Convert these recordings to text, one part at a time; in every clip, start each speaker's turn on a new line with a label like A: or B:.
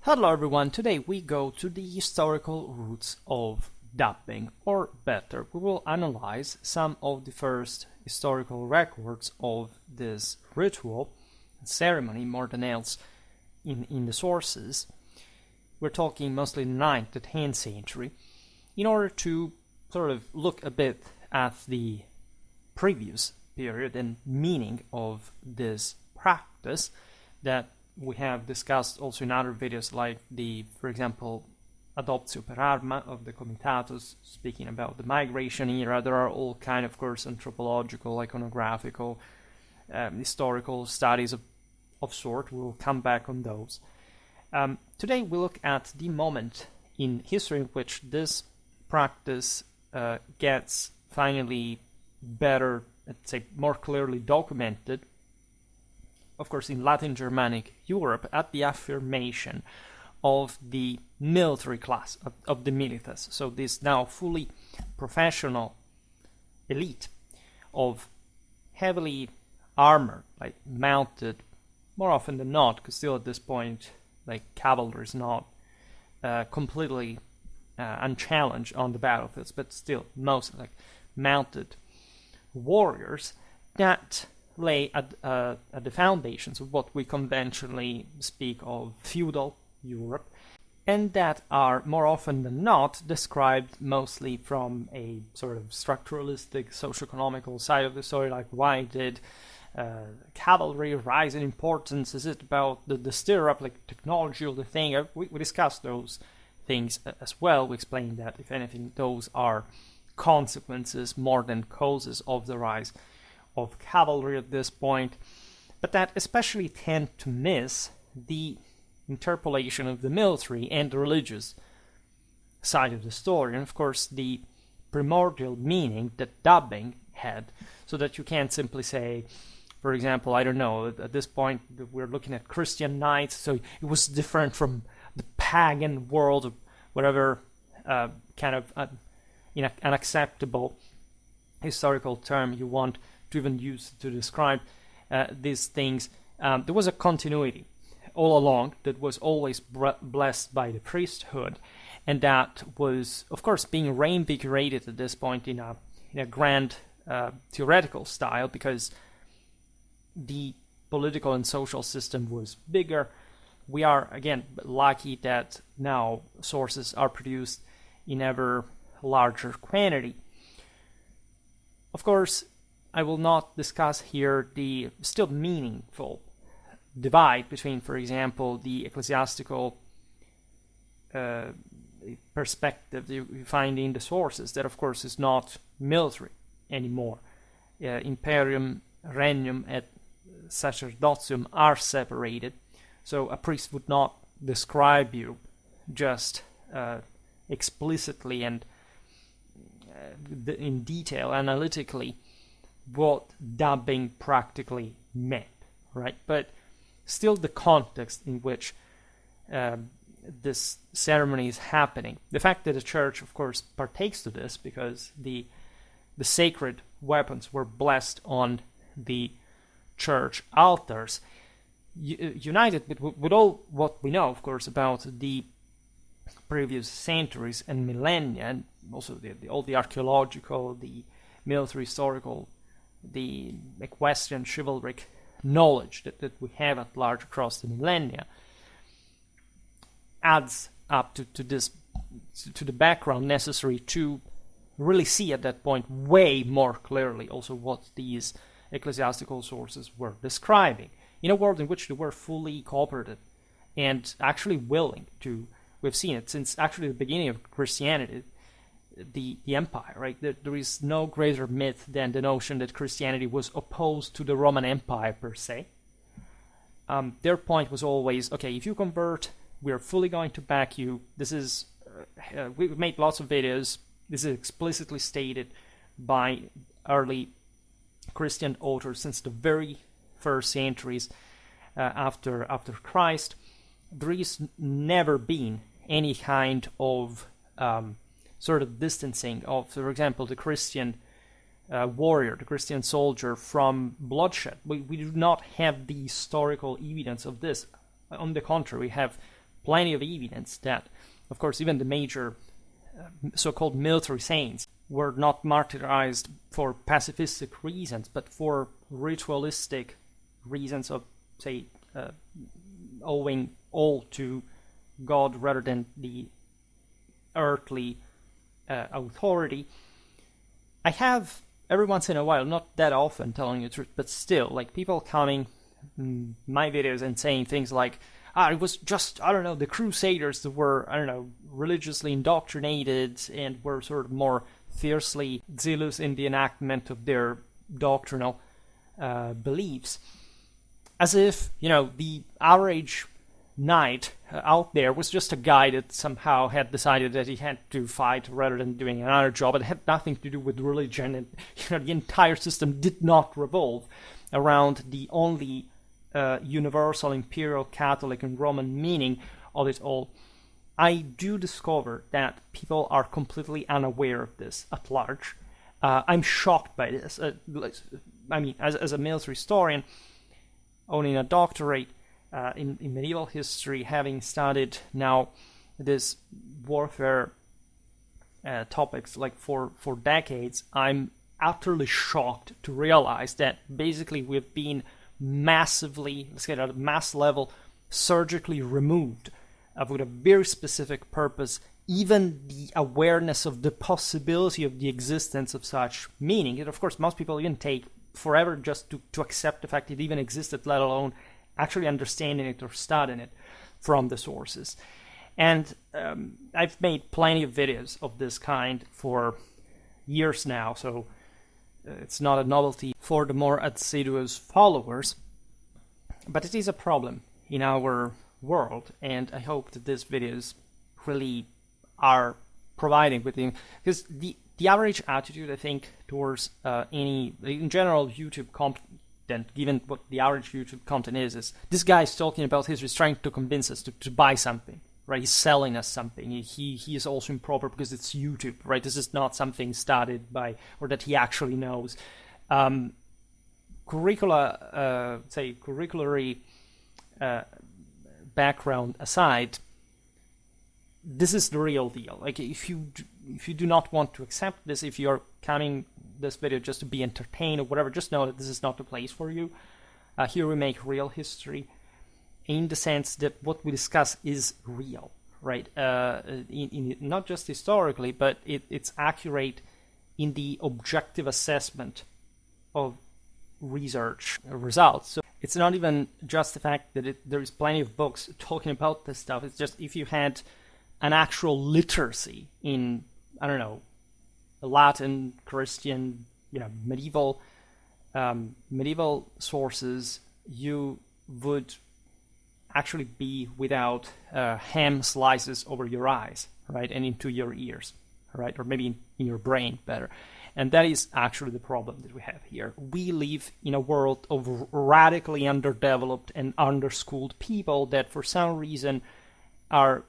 A: Hello everyone, today we go to the historical roots of dubbing, or better, we will analyze some of the first historical records of this ritual, ceremony more than else in the sources. We're talking mostly the 9th to 10th century, in order to sort of look a bit at the previous period and meaning of this practice that we have discussed also in other videos, like for example, Adoptio per Arma of the Comitatus, speaking about the migration era. There are all kind of course, anthropological, iconographical, historical studies of sort. We'll come back on those. Today we look at the moment in history in which this practice gets finally better, let's say more clearly documented, of course in Latin Germanic Europe, at the affirmation of the military class, of the milites. So this now fully professional elite of heavily armored, like mounted, more often than not, because still at this point, like cavalry is not completely unchallenged on the battlefields, but still most like mounted warriors that lay at the foundations of what we conventionally speak of feudal Europe, and that are more often than not described mostly from a sort of structuralistic, socioeconomical side of the story, like why did cavalry rise in importance? Is it about the stirrup, like technology of the thing? We discussed those things as well. We explained that, if anything, those are consequences more than causes of the rise of cavalry at this point, but that especially tend to miss the interpolation of the military and the religious side of the story, and of course the primordial meaning that dubbing had, so that you can't simply say, for example, I don't know, at this point we're looking at Christian knights, so it was different from the pagan world, or whatever kind of unacceptable historical term you want to even use to describe these things. There was a continuity all along that was always blessed by the priesthood, and that was, of course, being reinvigorated at this point in a grand theoretical style, because the political and social system was bigger. We are, again, lucky that now sources are produced in ever larger quantity. Of course, I will not discuss here the still meaningful divide between, for example, the ecclesiastical perspective you find in the sources, that of course is not military anymore. Imperium, regnum, et sacerdotium are separated, so a priest would not describe you just explicitly and in detail, analytically, what dubbing practically meant, right? But still the context in which this ceremony is happening, the fact that the church, of course, partakes to this because the sacred weapons were blessed on the church altars, united with all what we know, of course, about the previous centuries and millennia, and also all the archaeological, the military, historical, the equestrian, chivalric knowledge that we have at large across the millennia, adds up to the background necessary to really see at that point way more clearly also what these ecclesiastical sources were describing, in a world in which they were fully cooperative and actually willing to. We've seen it since actually the beginning of Christianity, the empire, right? There is no greater myth than the notion that Christianity was opposed to the Roman Empire per se. Their point was always, okay, if you convert, we're fully going to back you. This is, we've made lots of videos. This is explicitly stated by early Christian authors since the very first centuries after Christ. There is never been any kind of sort of distancing of, for example, the Christian warrior, the Christian soldier, from bloodshed. We do not have the historical evidence of this. On the contrary, we have plenty of evidence that, of course, even the major so-called military saints were not martyrized for pacifistic reasons, but for ritualistic reasons of, say, owing all to God rather than the earthly authority. I have, every once in a while, not that often telling you the truth, but still, like, people coming my videos and saying things like, it was just, I don't know, the Crusaders that were, I don't know, religiously indoctrinated and were sort of more fiercely zealous in the enactment of their doctrinal beliefs. As if, the average knight out there was just a guy that somehow had decided that he had to fight rather than doing another job. It had nothing to do with religion, and the entire system did not revolve around the only universal imperial Catholic and Roman meaning of it all. I do discover that people are completely unaware of this at large. I'm shocked by this. As a military historian, owning a doctorate in medieval history, having studied now this warfare topics like for decades, I'm utterly shocked to realize that basically we've been massively, let's get at a mass level, surgically removed with a very specific purpose, even the awareness of the possibility of the existence of such meaning. And of course, most people even take forever just to accept the fact it even existed, let alone actually understanding it or studying it from the sources. And I've made plenty of videos of this kind for years now, so it's not a novelty for the more assiduous followers, but it is a problem in our world, and I hope that these videos really are providing with you, because the average attitude, I think, towards any, in general, YouTube content, given what the average YouTube content is this guy is talking about history, he's trying to convince us to buy something, right? He's selling us something. He is also improper because it's YouTube, right? This is not something started by, or that he actually knows. Curriculary background aside, this is the real deal. Like, if you do not want to accept this, if you're coming this video just to be entertained or whatever, just know that this is not the place for you. Here we make real history in the sense that what we discuss is real, right? Not just historically, but it's accurate in the objective assessment of research results. So it's not even just the fact that there is plenty of books talking about this stuff. It's just if you had an actual literacy in, I don't know, Latin, Christian, medieval sources, you would actually be without ham slices over your eyes, right, and into your ears, right, or maybe in your brain better. And that is actually the problem that we have here. We live in a world of radically underdeveloped and underschooled people that for some reason are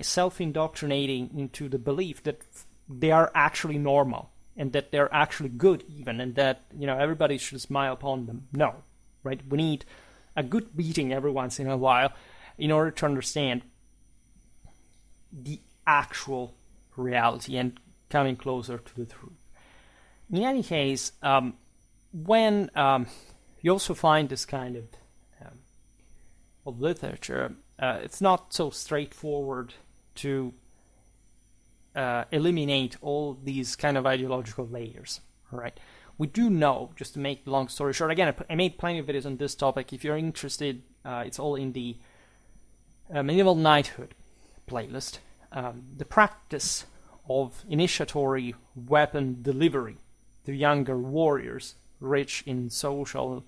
A: self-indoctrinating into the belief that they are actually normal and that they're actually good even, and that everybody should smile upon them. No, right? We need a good beating every once in a while in order to understand the actual reality and coming closer to the truth. In any case, when you also find this kind of literature, it's not so straightforward to eliminate all these kind of ideological layers, right? We do know, just to make the long story short, again, I made plenty of videos on this topic. If you're interested, it's all in the medieval knighthood playlist. The practice of initiatory weapon delivery to younger warriors, rich in social,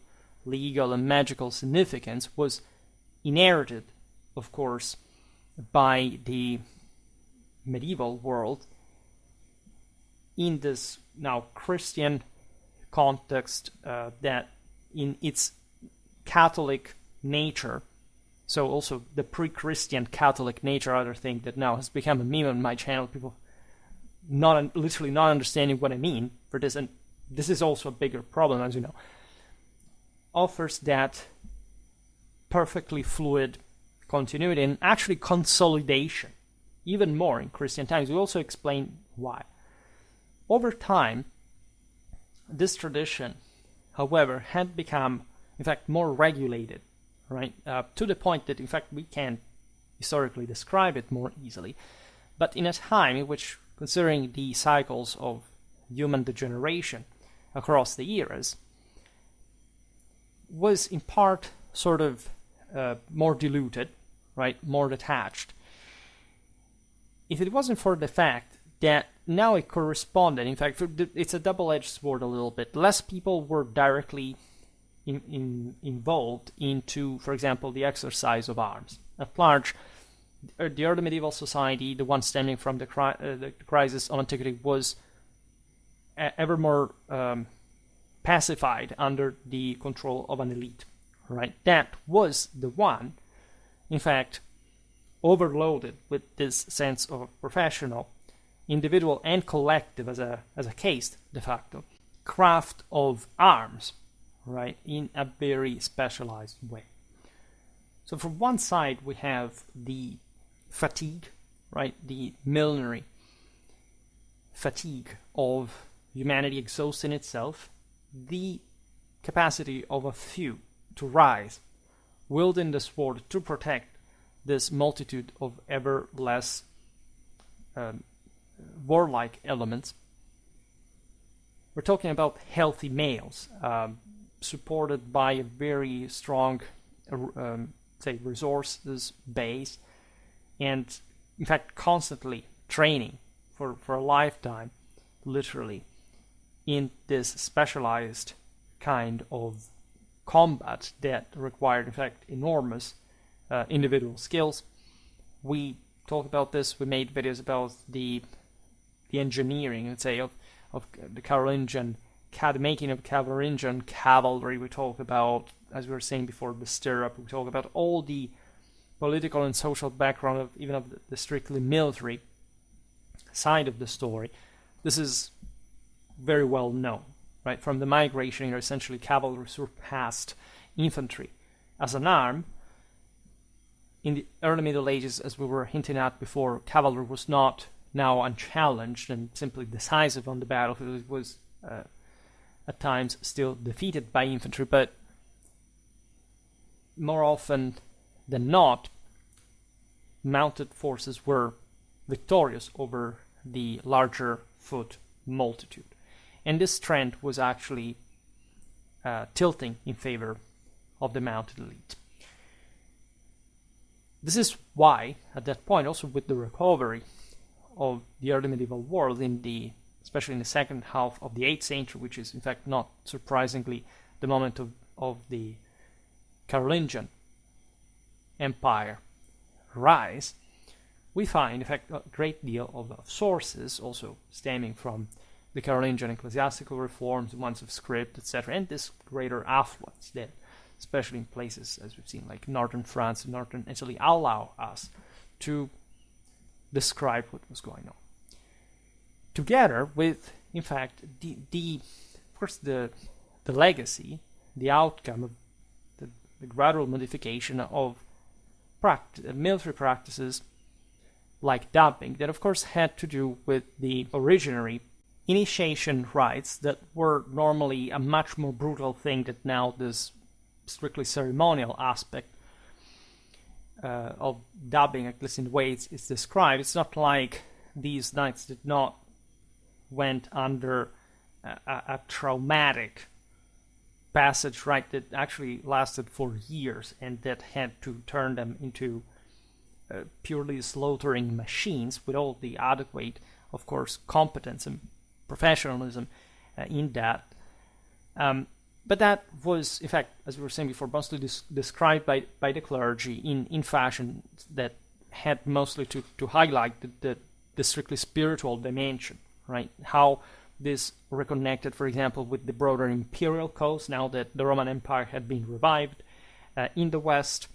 A: legal, and magical significance, was inherited, of course, by the medieval world in this now Christian context that in its Catholic nature, so also the pre-Christian Catholic nature, other thing that now has become a meme on my channel, people literally not understanding what I mean for this, and this is also a bigger problem, as you know, offers that perfectly fluid continuity and actually consolidation, even more in Christian times. We also explain why. Over time, this tradition, however, had become, in fact, more regulated, right? To the point that, in fact, we can historically describe it more easily. But in a time in which, considering the cycles of human degeneration across the eras, was in part sort of more diluted, right, more detached. If it wasn't for the fact that now it corresponded, in fact, it's a double-edged sword a little bit. Less people were directly involved into, for example, the exercise of arms. At large, the early medieval society, the one stemming from the crisis of antiquity, was ever more pacified under the control of an elite, right? That was the one, in fact, overloaded with this sense of professional, individual, and collective as a case, de facto, craft of arms, right, in a very specialized way. So from one side we have the fatigue, right, the millinery fatigue of humanity exhausting itself, the capacity of a few to rise, wielding the sword to protect this multitude of ever less warlike elements. We're talking about healthy males, supported by a very strong, resources base, and in fact constantly training for a lifetime, literally, in this specialized kind of combat that required, in fact, enormous individual skills. We talked about this. We made videos about the engineering, let's say, of the Carolingian, the making of Carolingian cavalry. We talk about, as we were saying before, the stirrup. We talk about all the political and social background of even of the strictly military side of the story. This is very well known, right? From the migration, essentially cavalry surpassed infantry as an arm. In the early Middle Ages, as we were hinting at before, cavalry was not now unchallenged and simply decisive on the battlefield. It was at times still defeated by infantry, but more often than not, mounted forces were victorious over the larger foot multitude. And this trend was actually tilting in favor of the mounted elite. This is why, at that point, also with the recovery of the early medieval world, especially in the second half of the 8th century, which is in fact not surprisingly the moment of the Carolingian Empire rise, we find, in fact, a great deal of sources also stemming from the Carolingian ecclesiastical reforms, ones of script, etc., and this greater affluence that, especially in places, as we've seen, like northern France and northern Italy, allow us to describe what was going on. Together with, in fact, of course, the legacy, the outcome of the gradual modification of military practices like dubbing, that of course had to do with the originary initiation rites that were normally a much more brutal thing than now this strictly ceremonial aspect of dubbing, at least in the way it's described. It's not like these knights did not went under a traumatic passage, right, that actually lasted for years and that had to turn them into purely slaughtering machines with all the adequate, of course, competence and professionalism in that. But that was, in fact, as we were saying before, mostly described by the clergy in fashion that had mostly to highlight the strictly spiritual dimension, right? How this reconnected, for example, with the broader imperial cause, now that the Roman Empire had been revived in the West,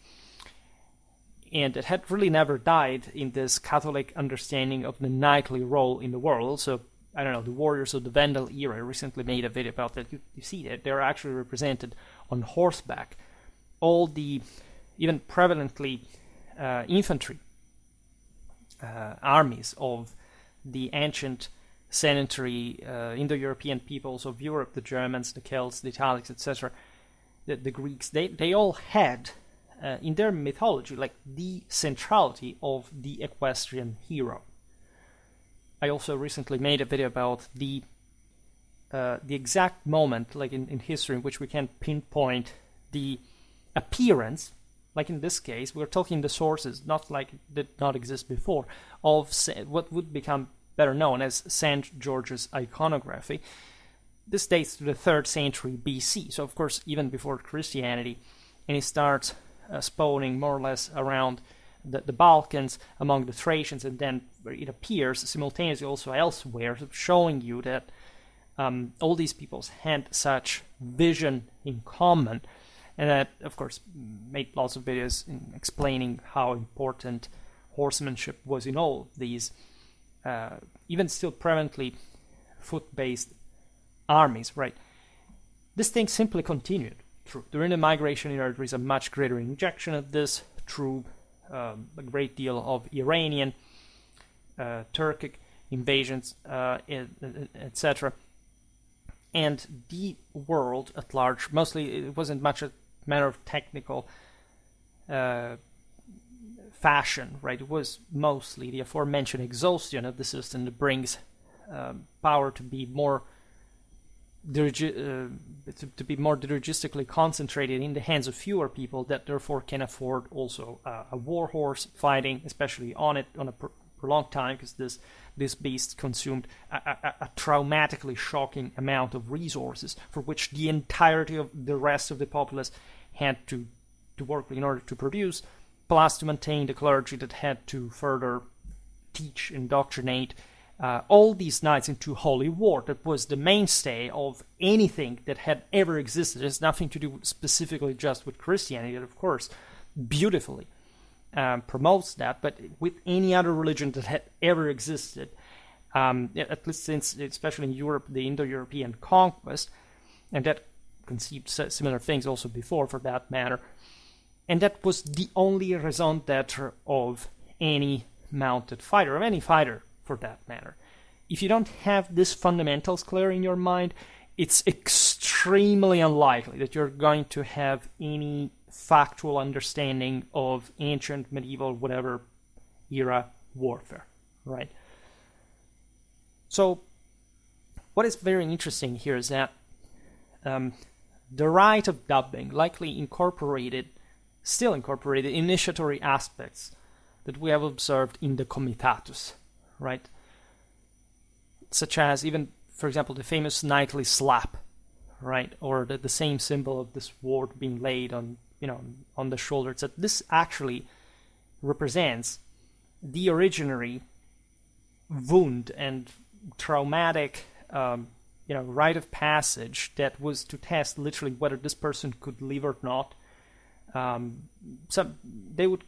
A: and it had really never died in this Catholic understanding of the knightly role in the world. So, I don't know, the warriors of the Vandal era, I recently made a video about that. You see that they're actually represented on horseback. All the even prevalently infantry armies of the ancient sedentary Indo-European peoples of Europe, the Germans, the Celts, the Italics, etc., the Greeks, they all had in their mythology like the centrality of the equestrian hero. I also recently made a video about the exact moment, like in history, in which we can pinpoint the appearance, like in this case, we're talking the sources, not like it did not exist before, of what would become better known as St. George's iconography. This dates to the 3rd century BC, so of course even before Christianity, and it starts spawning more or less around the Balkans, among the Thracians, and then it appears simultaneously also elsewhere, showing you that all these peoples had such vision in common, and that, of course, made lots of videos in explaining how important horsemanship was in all of these, even still prevalently foot-based armies, right? This thing simply continued. During the migration era, there is a much greater injection of this through a great deal of Iranian, Turkic invasions, etc. And the world at large, mostly it wasn't much a matter of technical fashion, right? It was mostly the aforementioned exhaustion of the system that brings power to be more dirigistically concentrated in the hands of fewer people, that therefore can afford also a war horse fighting, especially on a prolonged time, because this beast consumed a traumatically shocking amount of resources for which the entirety of the rest of the populace had to work in order to produce, plus to maintain the clergy that had to further teach, indoctrinate all these knights into holy war. That was the mainstay of anything that had ever existed. It has nothing to do specifically just with Christianity, that of course beautifully promotes that, but with any other religion that had ever existed, at least since, especially in Europe, the Indo-European conquest, and that conceived similar things also before, for that matter, and that was the only raison d'etre of any mounted fighter, of any fighter for that matter. If you don't have these fundamentals clear in your mind, it's extremely unlikely that you're going to have any factual understanding of ancient, medieval, whatever era warfare, right? So what is very interesting here is that the rite of dubbing likely still incorporated initiatory aspects that we have observed in the comitatus, right? Such as even, for example, the famous knightly slap, right? Or the same symbol of the sword being laid on the shoulder. So this actually represents the originary wound and traumatic, rite of passage that was to test literally whether this person could live or not. They would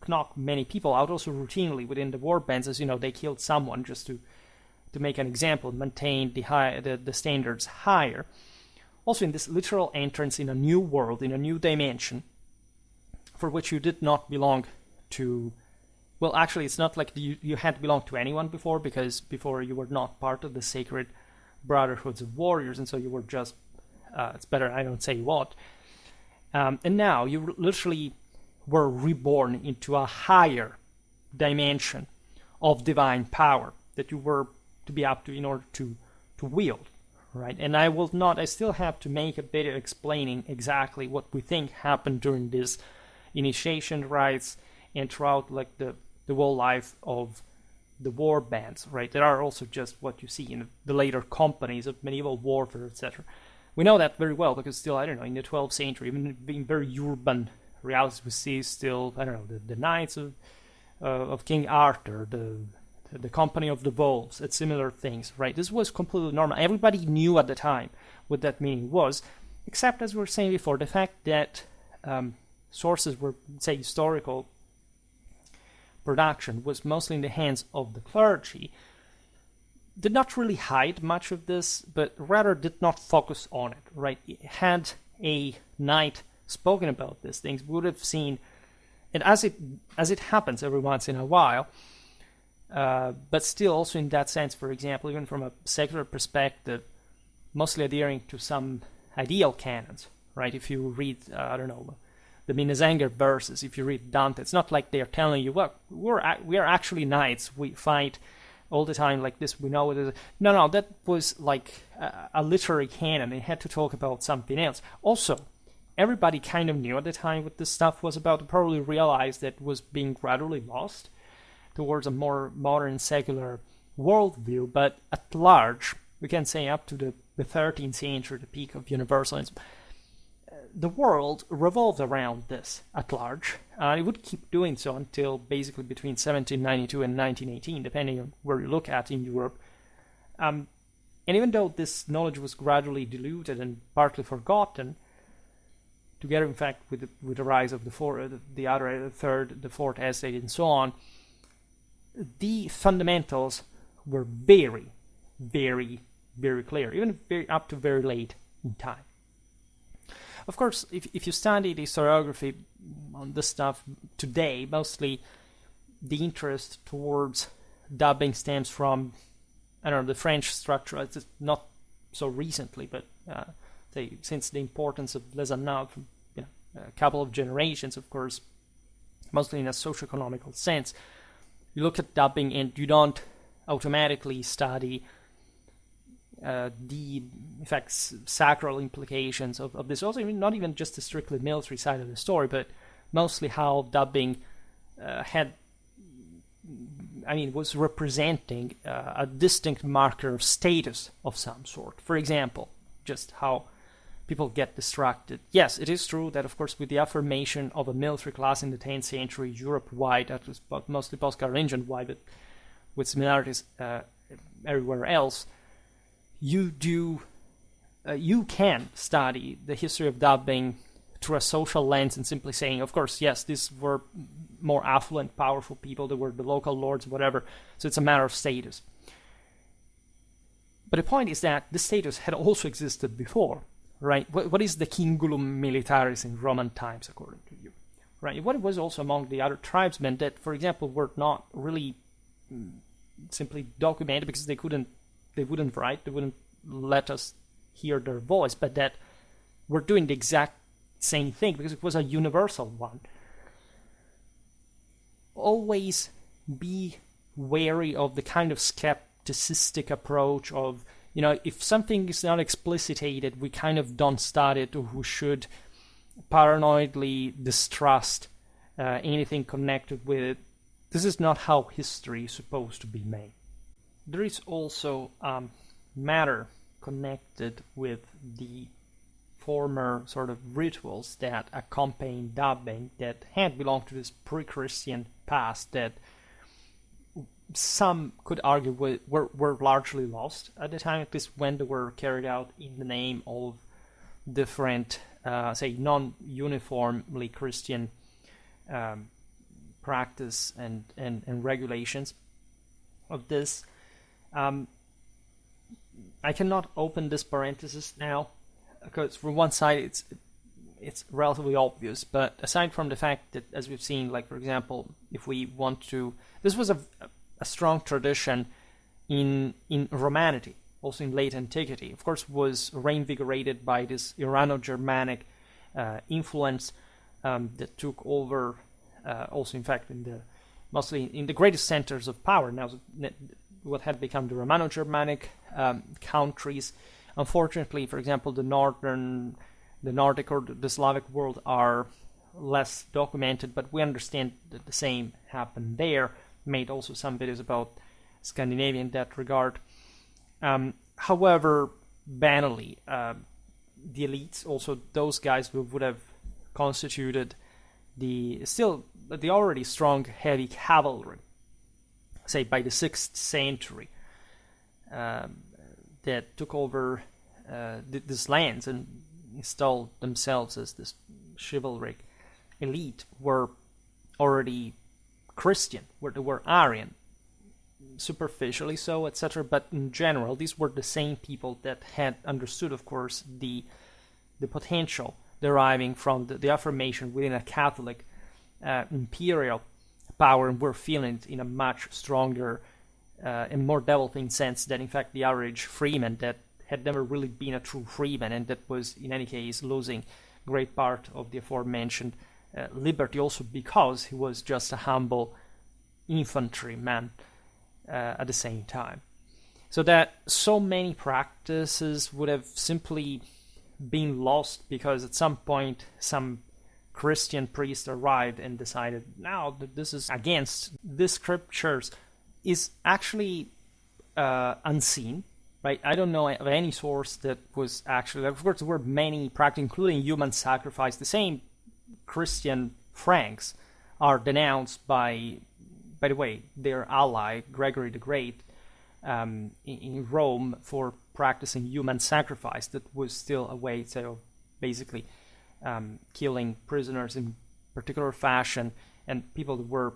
A: knock many people out also routinely within the war bands, as they killed someone just to make an example, maintain the standards higher. Also, in this literal entrance in a new world, in a new dimension, for which you did not belong to. Well, actually, it's not like you had belonged to anyone before, because before you were not part of the sacred brotherhoods of warriors, and so you were just, it's better I don't say what. And now you literally were reborn into a higher dimension of divine power that you were to be up to in order to wield, right? And I still have to make a video explaining exactly what we think happened during this initiation rites and throughout like the whole life of the war bands, right? There are also just what you see in the later companies of medieval warfare, etc. We know that very well because still, in the 12th century, even being very urban realities, we see still, the knights of King Arthur, the company of the wolves, and similar things, right? This was completely normal. Everybody knew at the time what that meaning was, except, as we were saying before, the fact that sources were, say, historical production was mostly in the hands of the clergy, did not really hide much of this, but rather did not focus on it, right? Had a knight spoken about these things, we would have seen and as it happens every once in a while, but still also in that sense, for example, even from a secular perspective, mostly adhering to some ideal canons, right? If you read, I don't know, the Minnesänger verses, if you read Dante, it's not like they're telling you, well, we are actually knights, we fight all the time like this, we know it is. No, that was like a literary canon. They had to talk about something else. Also, everybody kind of knew at the time what this stuff was about, probably realized that it was being gradually lost towards a more modern secular worldview, but at large, we can say up to the 13th century, the peak of universalism, the world revolved around this at large. It would keep doing so until basically between 1792 and 1918, depending on where you look at in Europe. And even though this knowledge was gradually diluted and partly forgotten, together, in fact, with the rise of the third, the fourth estate, and so on, the fundamentals were very, very, very clear, even up to very late in time. Of course, if you study the historiography on this stuff today, mostly the interest towards dubbing stems from, I don't know, the French structure. It's not so recently, but say since the importance of Les Annales from a couple of generations, of course, mostly in a socio-economical sense. You look at dubbing and you don't automatically study the, in fact, sacral implications of this. Also, not even just the strictly military side of the story, but mostly how dubbing was representing a distinct marker of status of some sort. For example, just how people get distracted. Yes, it is true that, of course, with the affirmation of a military class in the 10th century, Europe-wide, that was mostly post-Carolingian-wide, but with similarities everywhere else, you can study the history of dubbing through a social lens and simply saying, of course, yes, these were more affluent, powerful people, they were the local lords, whatever, so it's a matter of status. But the point is that the status had also existed before, right? What is the cingulum militaris in Roman times, according to you? Right? What was also among the other tribesmen that, for example, were not really simply documented because they wouldn't write, they wouldn't let us hear their voice, but that were doing the exact same thing because it was a universal one. Always be wary of the kind of skepticistic approach of, if something is not explicitated, we kind of don't study it, or we should paranoidly distrust anything connected with it. This is not how history is supposed to be made. There is also matter connected with the former sort of rituals that accompanied dubbing that had belonged to this pre-Christian past that some could argue were largely lost at the time, at least when they were carried out in the name of different, say, non-uniformly Christian practice and regulations of this. I cannot open this parenthesis now because from one side it's relatively obvious, but aside from the fact that, as we've seen, like for example, if we want to, this was a strong tradition in Romanity, also in late antiquity. Of course, was reinvigorated by this Irano-Germanic influence that took over. Also, in fact, mostly in the greatest centers of power. Now, what had become the Romano-Germanic countries. Unfortunately, for example, the Nordic or the Slavic world are less documented, but we understand that the same happened there. Made also some videos about Scandinavia in that regard. However, banally, the elites, also those guys who would have constituted the already strong heavy cavalry, say by the 6th century, that took over these lands and installed themselves as this chivalric elite, were already Christian, where they were Arian, superficially so, etc. But in general, these were the same people that had understood, of course, the potential deriving from the affirmation within a Catholic imperial power, and were feeling it in a much stronger and more developing sense than, in fact, the average freeman that had never really been a true freeman, and that was, in any case, losing great part of the aforementioned liberty, also because he was just a humble infantryman at the same time. So that so many practices would have simply been lost because at some point some Christian priest arrived and decided, now that this is against the scriptures, is actually unseen, right? I don't know of any source that was actually, of course there were many practices, including human sacrifice. The same Christian Franks are denounced by the way, their ally, Gregory the Great, in Rome for practicing human sacrifice. That was still a way of basically killing prisoners in particular fashion, and people that were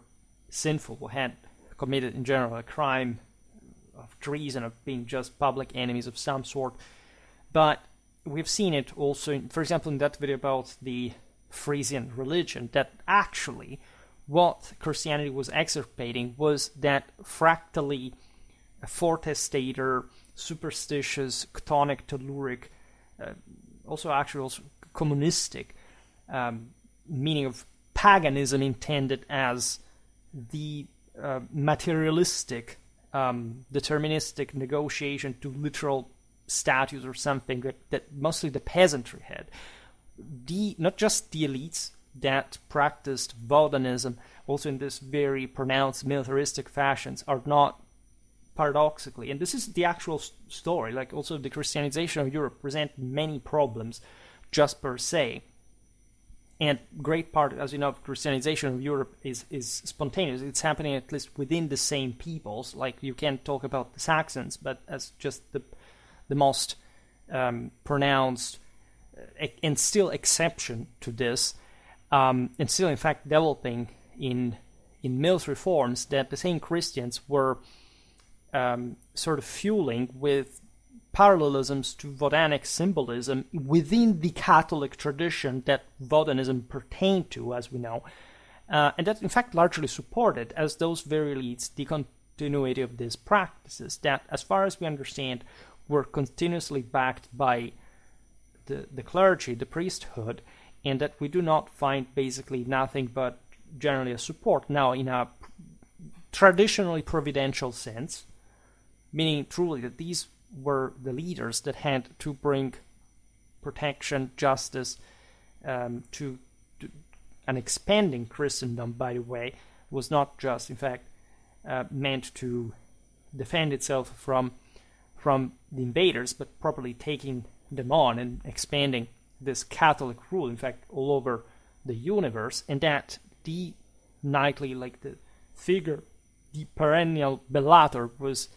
A: sinful, who had committed in general a crime of treason, of being just public enemies of some sort. But we've seen it also, for example, in that video about the Frisian religion, that actually what Christianity was extirpating was that fractally fortestator, superstitious, chthonic, telluric, also communistic meaning of paganism intended as the materialistic, deterministic negotiation to literal statues or something that mostly the peasantry had. Not just the elites that practiced Vaudanism, also in this very pronounced militaristic fashions, are not, paradoxically, and this is the actual story, like also the Christianization of Europe present many problems just per se. And great part, as you know, of Christianization of Europe is spontaneous. It's happening at least within the same peoples. Like, you can't talk about the Saxons, but as just the most pronounced and still exception to this, and still in fact developing in military forms, that the same Christians were sort of fueling with parallelisms to Vaudanic symbolism within the Catholic tradition that Vaudanism pertained to, as we know, and that in fact largely supported, as those very elites, the continuity of these practices that, as far as we understand, were continuously backed by the clergy, the priesthood, and that we do not find basically nothing but generally a support now in a traditionally providential sense, meaning truly that these were the leaders that had to bring protection, justice to an expanding Christendom, by the way, was not just, in fact, meant to defend itself from the invaders, but properly taking them on and expanding this Catholic rule, in fact, all over the universe, and that the knightly, like the figure, the perennial bellator, was,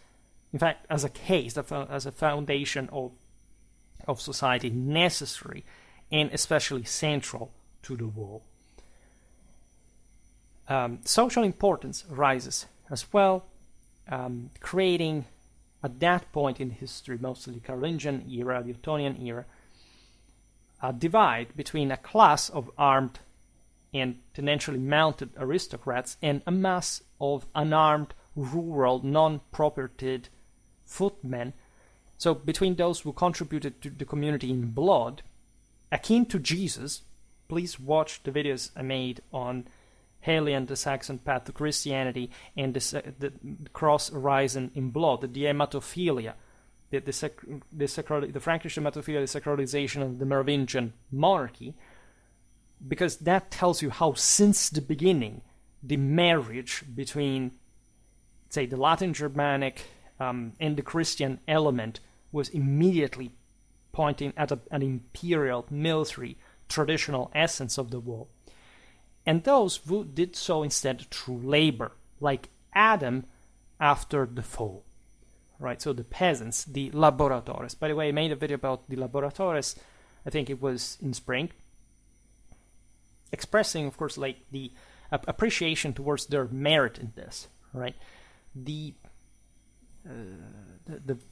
A: in fact, as a case, as a foundation of society, necessary and especially central to the whole. Social importance rises as well, creating at that point in history, mostly the Carolingian era, the Ottonian era, a divide between a class of armed and tendentially mounted aristocrats and a mass of unarmed, rural, non-propertied footmen. So between those who contributed to the community in blood, akin to Jesus. Please watch the videos I made on Helion, the Saxon path to Christianity, and the cross risen in blood, the hematophilia, the Frankish hematophilia, the sacralization of the Merovingian monarchy, because that tells you how, since the beginning, the marriage between, say, the Latin Germanic and the Christian element was immediately pointing at an imperial, military, traditional essence of the war. And those who did so instead through labor, like Adam after the fall. Right, so the peasants, the laboratores. By the way, I made a video about the laboratores, I think it was in spring, expressing, of course, like the appreciation towards their merit in this, right? The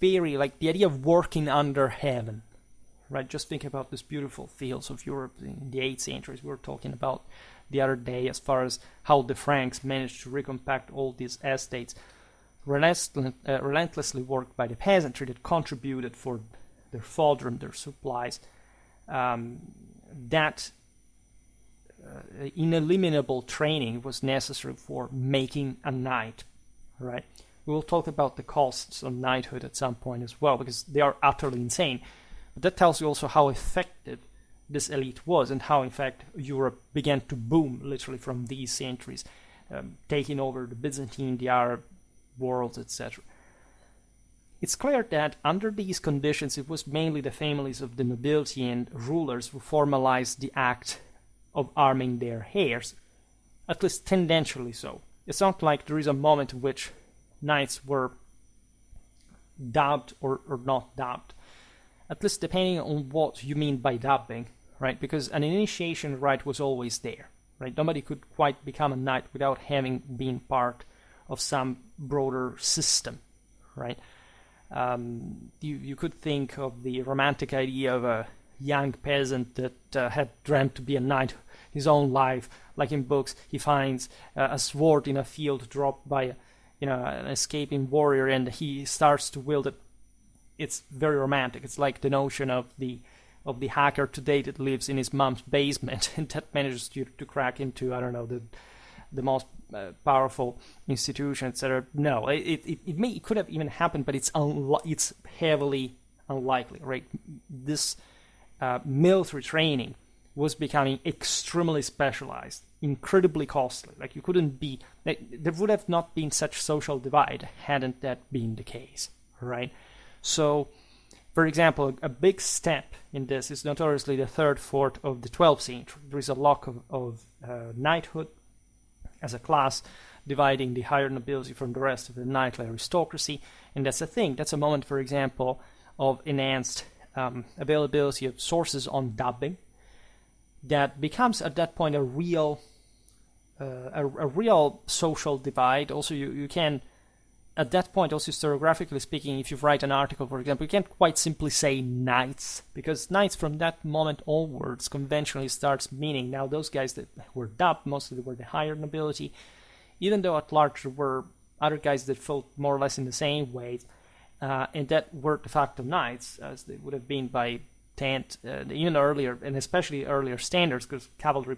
A: very, like, the idea of working under heaven, right? Just think about these beautiful fields of Europe in the 8th centuries. We're talking about the other day, as far as how the Franks managed to recompact all these estates, relentlessly worked by the peasantry that contributed for their fodder and their supplies. That ineliminable training was necessary for making a knight, right? We will talk about the costs of knighthood at some point as well, because they are utterly insane. But that tells you also how effective this elite was, and how, in fact, Europe began to boom literally from these centuries, taking over the Byzantine, the Arab worlds, etc. It's clear that under these conditions, it was mainly the families of the nobility and rulers who formalized the act of arming their heirs, at least tendentially so. It's not like there is a moment in which knights were dubbed or not dubbed, at least depending on what you mean by dubbing, right? Because an initiation rite was always there, right? Nobody could quite become a knight without having been part of some broader system, right? You could think of the romantic idea of a young peasant that had dreamt to be a knight his own life, like in books. He finds a sword in a field dropped by an escaping warrior, and he starts to wield it. It's very romantic. It's like the notion of the hacker today that lives in his mom's basement and that manages to crack into, I don't know, the most powerful institution, etc. No, it could have even happened, but it's heavily unlikely, right? This military training was becoming extremely specialized, incredibly costly. Like, you couldn't be, there would have not been such social divide hadn't that been the case, right? So, for example, a big step in this is notoriously the third fort of the 12th century. There is a lock of knighthood as a class, dividing the higher nobility from the rest of the knightly aristocracy, and that's a thing. That's a moment, for example, of enhanced availability of sources on dubbing, that becomes at that point a real social divide. Also, you can, at that point, also historiographically speaking, if you write an article, for example, you can't quite simply say knights, because knights from that moment onwards conventionally starts meaning, now those guys that were dubbed, mostly were the higher nobility, even though at large there were other guys that fought more or less in the same way, and that were de facto knights, as they would have been by 10th, even earlier, and especially earlier standards, because cavalry,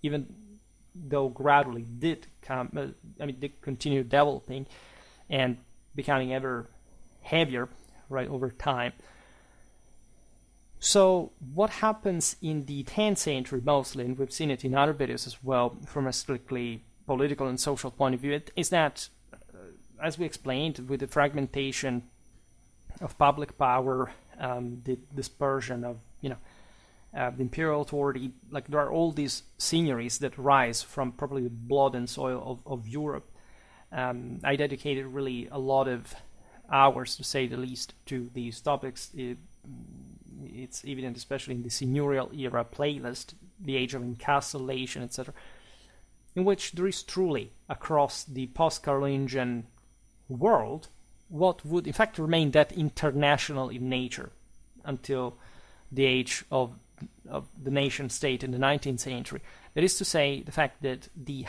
A: even though gradually did continue developing and becoming ever heavier, right, over time. So what happens in the 10th century mostly, and we've seen it in other videos as well, from a strictly political and social point of view, is that, as we explained, with the fragmentation of public power, the dispersion of the imperial authority, like there are all these seigneuries that rise from probably the blood and soil of Europe. I dedicated really a lot of hours, to say the least, to these topics. It's evident, especially in the seigneurial era playlist, the age of encapsulation, etc., in which there is truly, across the post-Carolingian world, what would in fact remain that international in nature until the age of the nation state in the 19th century. That is to say, the fact that the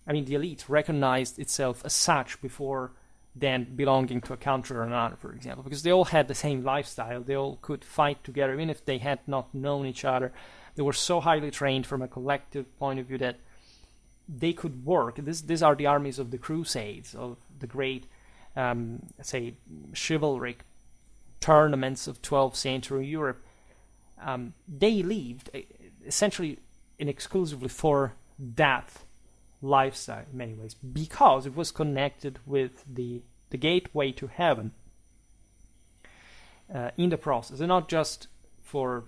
A: elite recognized itself as such before then belonging to a country or another, for example, because they all had the same lifestyle. They all could fight together, even if they had not known each other. They were so highly trained from a collective point of view that they could work. These are the armies of the Crusades, of the great chivalric tournaments of 12th century Europe. They lived essentially and exclusively for that lifestyle in many ways, because it was connected with the gateway to heaven in the process, and not just for,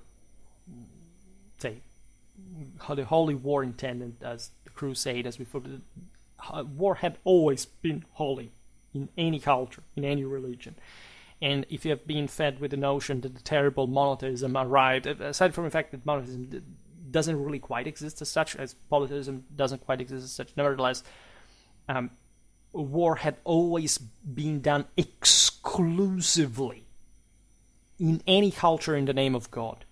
A: say, the holy war intended as the crusade, as we thought. War had always been holy in any culture, in any religion. And if you have been fed with the notion that the terrible monotheism arrived, aside from the fact that monotheism doesn't really quite exist as such, as polytheism doesn't quite exist as such, nevertheless, war had always been done exclusively in any culture in the name of God.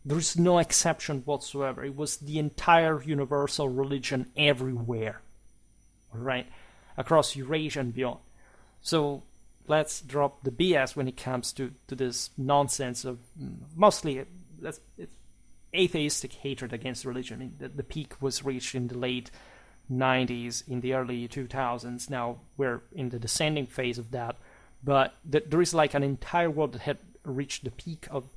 A: There is no exception whatsoever. It was the entire universal religion everywhere, right? Across Eurasia and beyond. So let's drop the BS when it comes to this nonsense of mostly it's atheistic hatred against religion. I mean, the peak was reached in the late 90s, in the early 2000s. Now we're in the descending phase of that, but there is like an entire world that had reached the peak of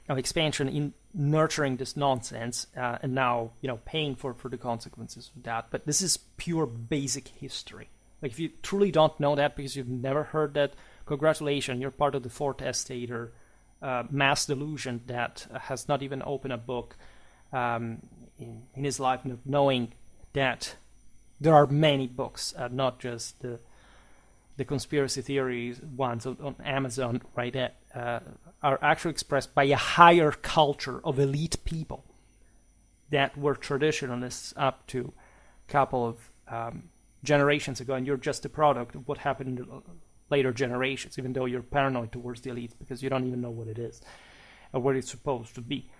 A: expansion in nurturing this nonsense, and now paying for the consequences of that. But this is pure basic history. Like, if you truly don't know that because you've never heard that, congratulations, you're part of the fourth estate or mass delusion that has not even opened a book in his life, knowing that there are many books, not just the conspiracy theories ones on Amazon, right, that are actually expressed by a higher culture of elite people that were traditionalists up to a couple of generations ago, and you're just a product of what happened in the later generations, even though you're paranoid towards the elite because you don't even know what it is or what it's supposed to be.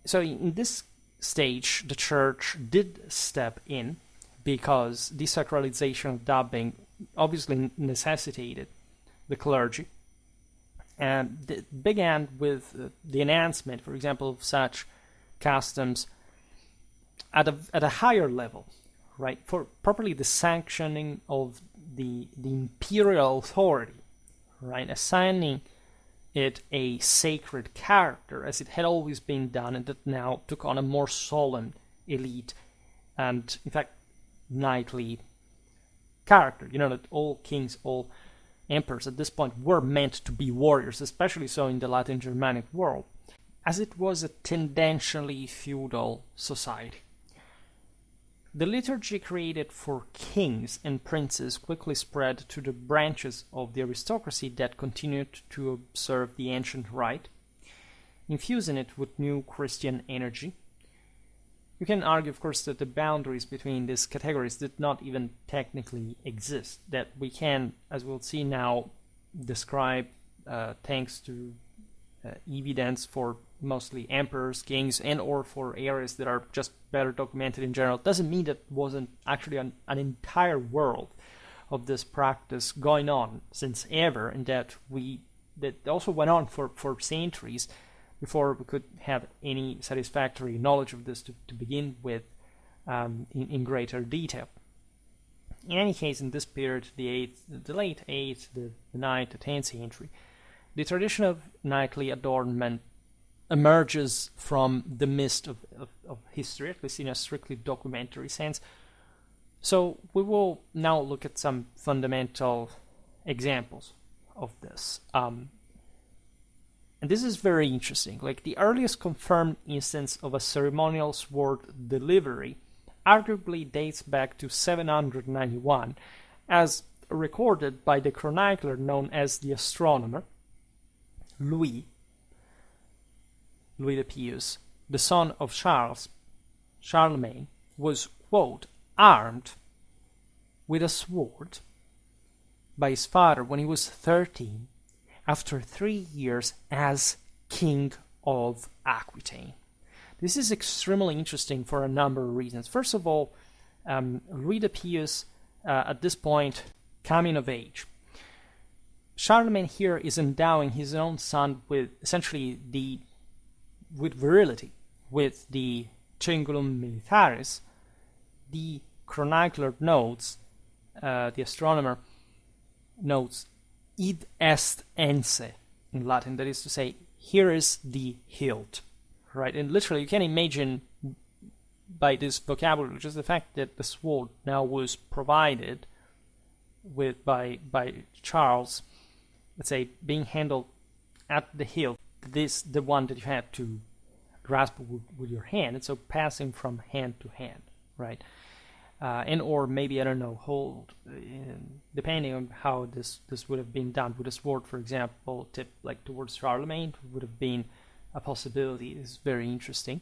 A: So in this stage, the church did step in because desacralization of dubbing obviously necessitated the clergy, and it began with the enhancement, for example, of such customs at a higher level, right? For properly the sanctioning of the imperial authority, right? Assigning it a sacred character, as it had always been done, and that now took on a more solemn elite and, in fact, knightly character. That all kings, all emperors at this point were meant to be warriors, especially so in the Latin Germanic world, as it was a tendentially feudal society. The liturgy created for kings and princes quickly spread to the branches of the aristocracy that continued to observe the ancient rite, infusing it with new Christian energy. You can argue, of course, that the boundaries between these categories did not even technically exist, that we can, as we'll see now, describe thanks to evidence for mostly emperors, kings, and or for areas that are just better documented in general. Doesn't mean that wasn't actually an entire world of this practice going on since ever, and that also went on for centuries before we could have any satisfactory knowledge of this to begin with in greater detail. In any case, in this period, the late 8th, the 9th, the 10th century, the tradition of knightly adornment emerges from the mist of history, at least in a strictly documentary sense. So we will now look at some fundamental examples of this. And this is very interesting. Like, the earliest confirmed instance of a ceremonial sword delivery arguably dates back to 791, as recorded by the chronicler known as the astronomer, Louis the Pious, the son of Charlemagne, was, quote, armed with a sword by his father when he was 13, after 3 years as King of Aquitaine. This is extremely interesting for a number of reasons. First of all, Louis the Pious, at this point, coming of age. Charlemagne here is endowing his own son with essentially with virility, with the Cingulum Militaris. The chronicler notes, the astronomer notes, id est ense, in Latin, that is to say, here is the hilt, right? And literally, you can imagine by this vocabulary just the fact that the sword now was provided with by Charles, let's say, being handled at the hilt, the one that you had to grasp with your hand, and so passing from hand to hand, right? And or maybe, I don't know, hold, depending on how this would have been done with a sword, for example, tipped like towards Charlemagne, would have been a possibility. It's very interesting.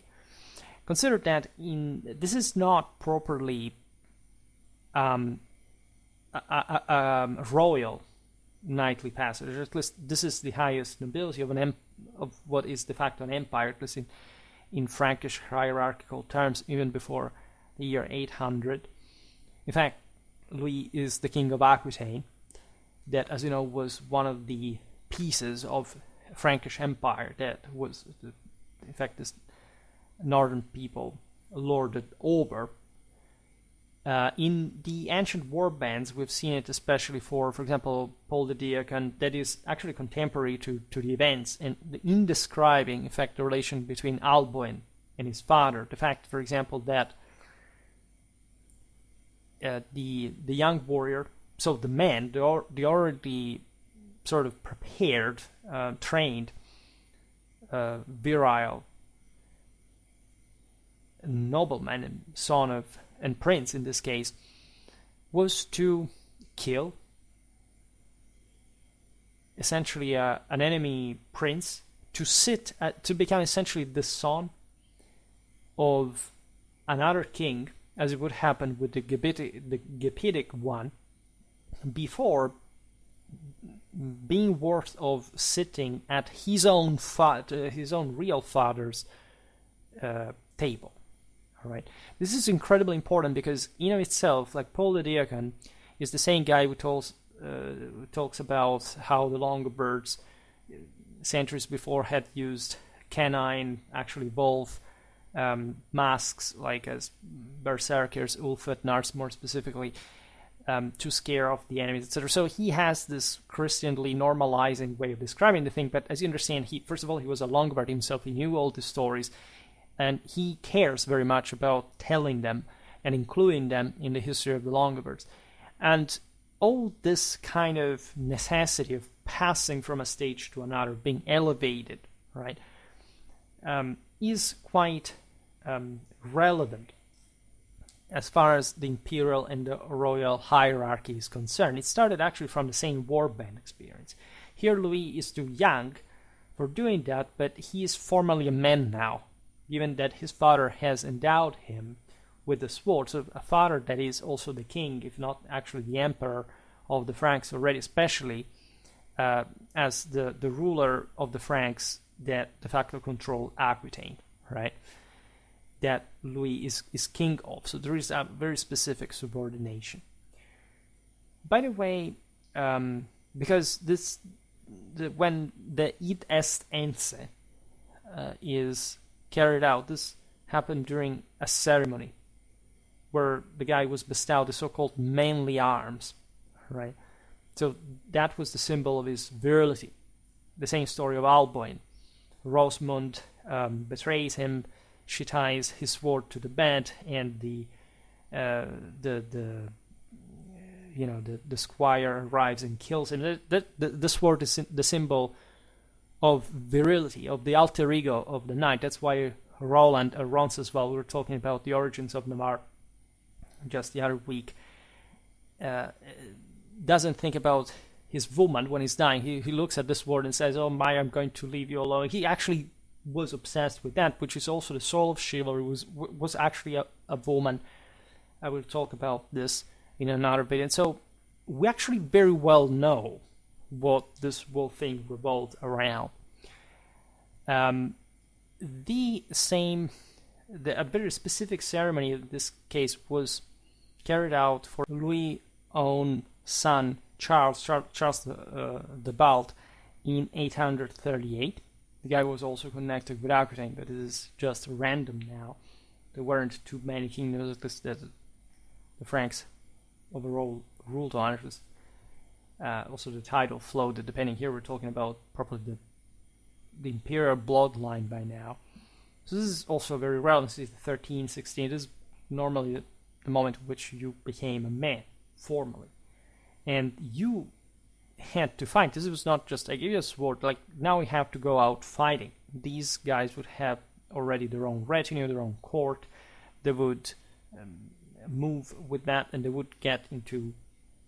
A: Consider that this is not properly royal knightly passage. At least this is the highest nobility of what is de facto an empire, at least in Frankish hierarchical terms, even before the year 800. In fact, Louis is the king of Aquitaine, that, as you know, was one of the pieces of Frankish empire that was, in fact, this northern people lorded over. In the ancient war bands, we've seen it especially for example, Paul the Deacon, that is actually contemporary to the events, and in describing, in fact, the relation between Alboin and his father, the fact, for example, that the young warrior, so the man, the already sort of prepared, trained, virile nobleman and son of, and prince in this case, was to kill essentially an enemy prince, to become essentially the son of another king, as it would happen with the Gepidic one, before being worth of sitting at his own real father's table. All right, this is incredibly important because in of itself, like Paul the Deacon is the same guy who talks about how the Longobards centuries before had used canine, actually wolf, masks, like as berserkers, Ulfetnars more specifically, to scare off the enemies, etc. So he has this Christianly normalizing way of describing the thing, but as you understand, first of all, he was a Longobard himself, he knew all the stories, and he cares very much about telling them and including them in the history of the Longobards. And all this kind of necessity of passing from a stage to another, being elevated, right, is quite relevant as far as the imperial and the royal hierarchy is concerned. It started actually from the same warband experience. Here Louis is too young for doing that, but he is formally a man now, given that his father has endowed him with the sword. So a father that is also the king, if not actually the emperor of the Franks already, especially as the ruler of the Franks that de facto control Aquitaine, right? That Louis is king of. So there is a very specific subordination. By the way, because when the id est ense is carried out, this happened during a ceremony where the guy was bestowed the so-called manly arms, right? So that was the symbol of his virility. The same story of Alboin. Rosamund betrays him. She ties his sword to the bed, and the squire arrives and kills him. The sword is the symbol of virility, of the alter ego of the knight. That's why Roland, Roncesvalles, we were talking about the origins of Navarre just the other week, doesn't think about his woman when he's dying. He looks at the sword and says, "Oh my, I'm going to leave you alone." He actually was obsessed with that, which is also the soul of chivalry, was actually a woman. I will talk about this in another video. And so we actually very well know what this whole thing revolved around. A very specific ceremony in this case was carried out for Louis' own son, Charles the Bald, in 838. The guy was also connected with Aquitaine, but it is just random now. There weren't too many kingdoms that the Franks overall ruled on. It was also the title flowed, depending. Here we're talking about probably the imperial bloodline by now. So this is also very relevant. This is 13, 16. This is normally the moment in which you became a man, formally. And you had to fight. This was not just, I give you a sword, like now we have to go out fighting. These guys would have already their own retinue, their own court. They would move with that, and they would get into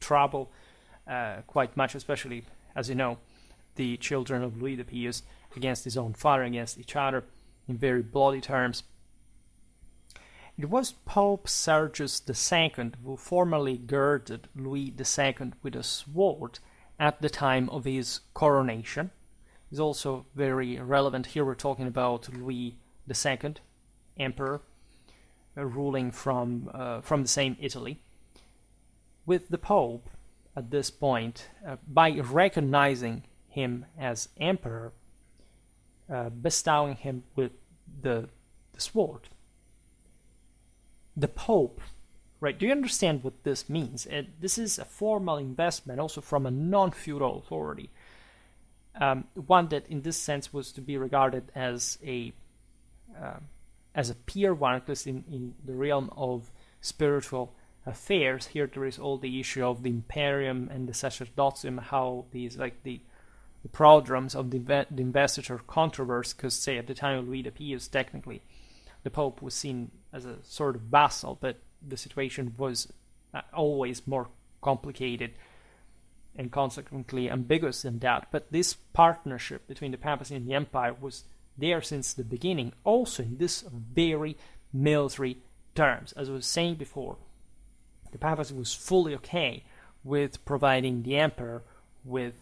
A: trouble quite much, especially, as you know, the children of Louis the Pious against his own father, against each other, in very bloody terms. It was Pope Sergius II who formally girded Louis II with a sword at the time of his coronation. Is also very relevant. Here we're talking about Louis II, emperor, ruling from the same Italy. With the Pope, at this point, by recognizing him as emperor, bestowing him with the sword. The Pope, right? Do you understand what this means? This is a formal investment also from a non-feudal authority. One that in this sense was to be regarded as a peer one, at least in the realm of spiritual affairs. Here there is all the issue of the imperium and the sacerdotium, how these, like the prodromes of the investiture controversy, because say at the time of Louis the Pius, technically the Pope was seen as a sort of vassal, but the situation was always more complicated and consequently ambiguous than that. But this partnership between the papacy and the empire was there since the beginning, also in this very military terms. As I was saying before, the papacy was fully okay with providing the emperor with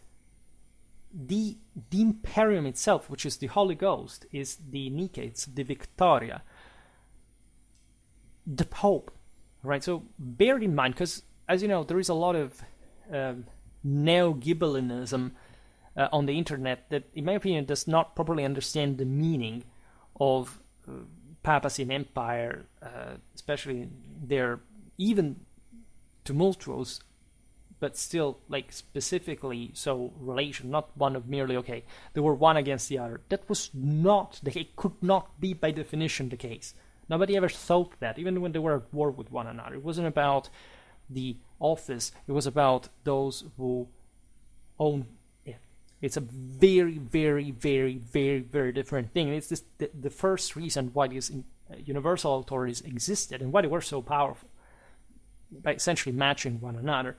A: the imperium itself, which is the Holy Ghost, is the Nike, it's the Victoria, the Pope, right? So bear in mind, because as you know, there is a lot of neo-Ghibellinism on the internet that, in my opinion, does not properly understand the meaning of papacy and empire, especially their even tumultuous, but still, like, specifically so relation, not one of merely, okay, they were one against the other. That was not, it could not be by definition the case. Nobody ever thought that, even when they were at war with one another. It wasn't about the office, it was about those who own it. It's a very, very, very, very, very different thing. And it's this, the first reason why these universal authorities existed and why they were so powerful, by essentially matching one another.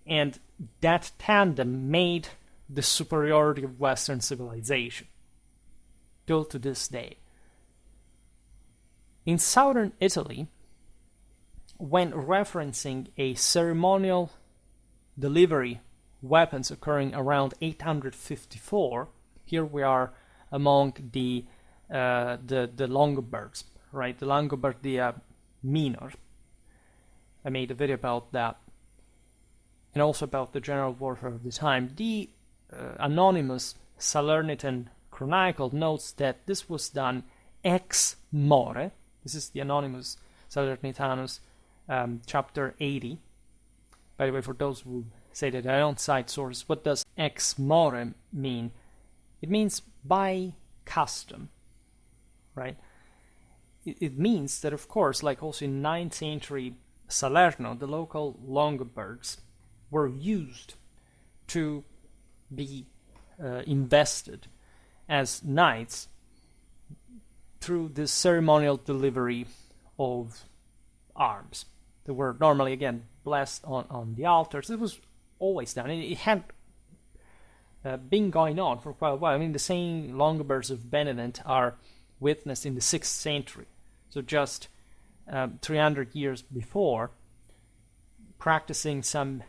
A: And that tandem made the superiority of Western civilization, till to this day. In southern Italy, when referencing a ceremonial delivery weapons occurring around 854, here we are among the Longobards, right? The Longobardia Minor. I made a video about that, and also about the general warfare of the time. The anonymous Salernitan Chronicle notes that this was done ex more. This is the anonymous Salernitanus, chapter 80. By the way, for those who say that I don't cite sources, what does ex more mean? It means by custom, right? It means that, of course, like also in 9th century Salerno, the local Longobards were used to be invested as knights through this ceremonial delivery of arms. They were normally, again, blessed on the altars. It was always done. It had been going on for quite a while. I mean, the same Longobards of Benevent are witnessed in the 6th century. So just 300 years before, practicing some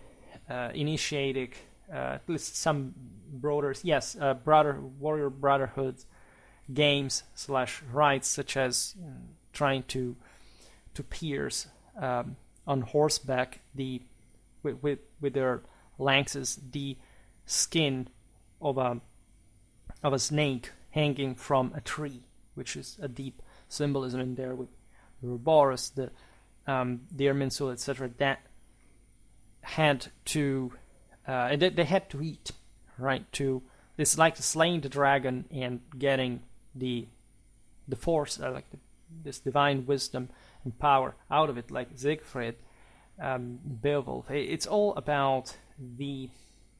A: initiatic, at least some broader, warrior brotherhoods, games / rites, such as trying to pierce on horseback with their lances the skin of a snake hanging from a tree, which is a deep symbolism in there with the Ouroboros, the Irminsul, etc. That had to they had to eat, right? It's like slaying the dragon and getting the force, this divine wisdom and power out of it, like Siegfried, Beowulf. It's all about the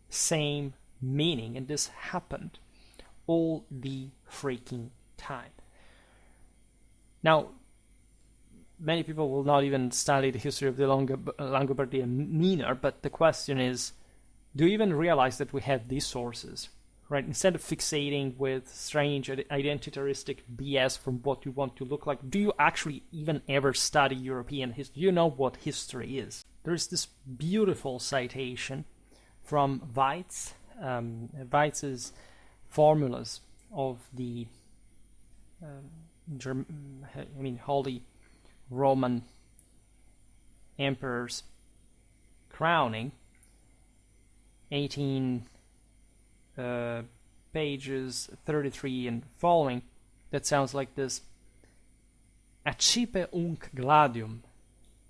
A: same meaning, and this happened all the freaking time. Now, many people will not even study the history of the Longobardia Minor, but the question is, do you even realize that we have these sources? Right? Instead of fixating with strange identitaristic BS from what you want to look like, do you actually even ever study European history? Do you know what history is? There is this beautiful citation from Weitz's formulas of the Holy Roman Emperor's crowning, 18 pages 33 and following, that sounds like this: Accipe unc gladium,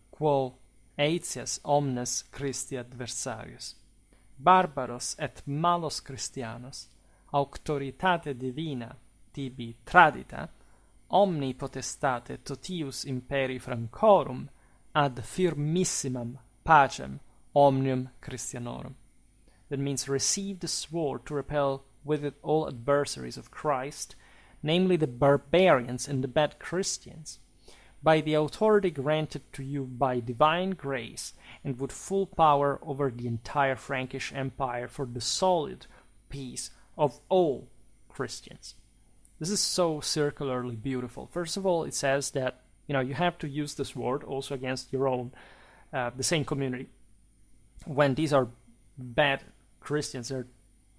A: quo etias omnes Christi adversarius, barbaros et malos Christianos, auctoritate divina tibi tradita, omni potestate totius imperi francorum ad firmissimam pacem omnium Christianorum. That means receive the sword to repel with it all adversaries of Christ, namely the barbarians and the bad Christians, by the authority granted to you by divine grace, and with full power over the entire Frankish Empire for the solid peace of all Christians. This is so circularly beautiful. First of all, it says that you have to use the sword also against your own, the same community. When these are bad Christians, they're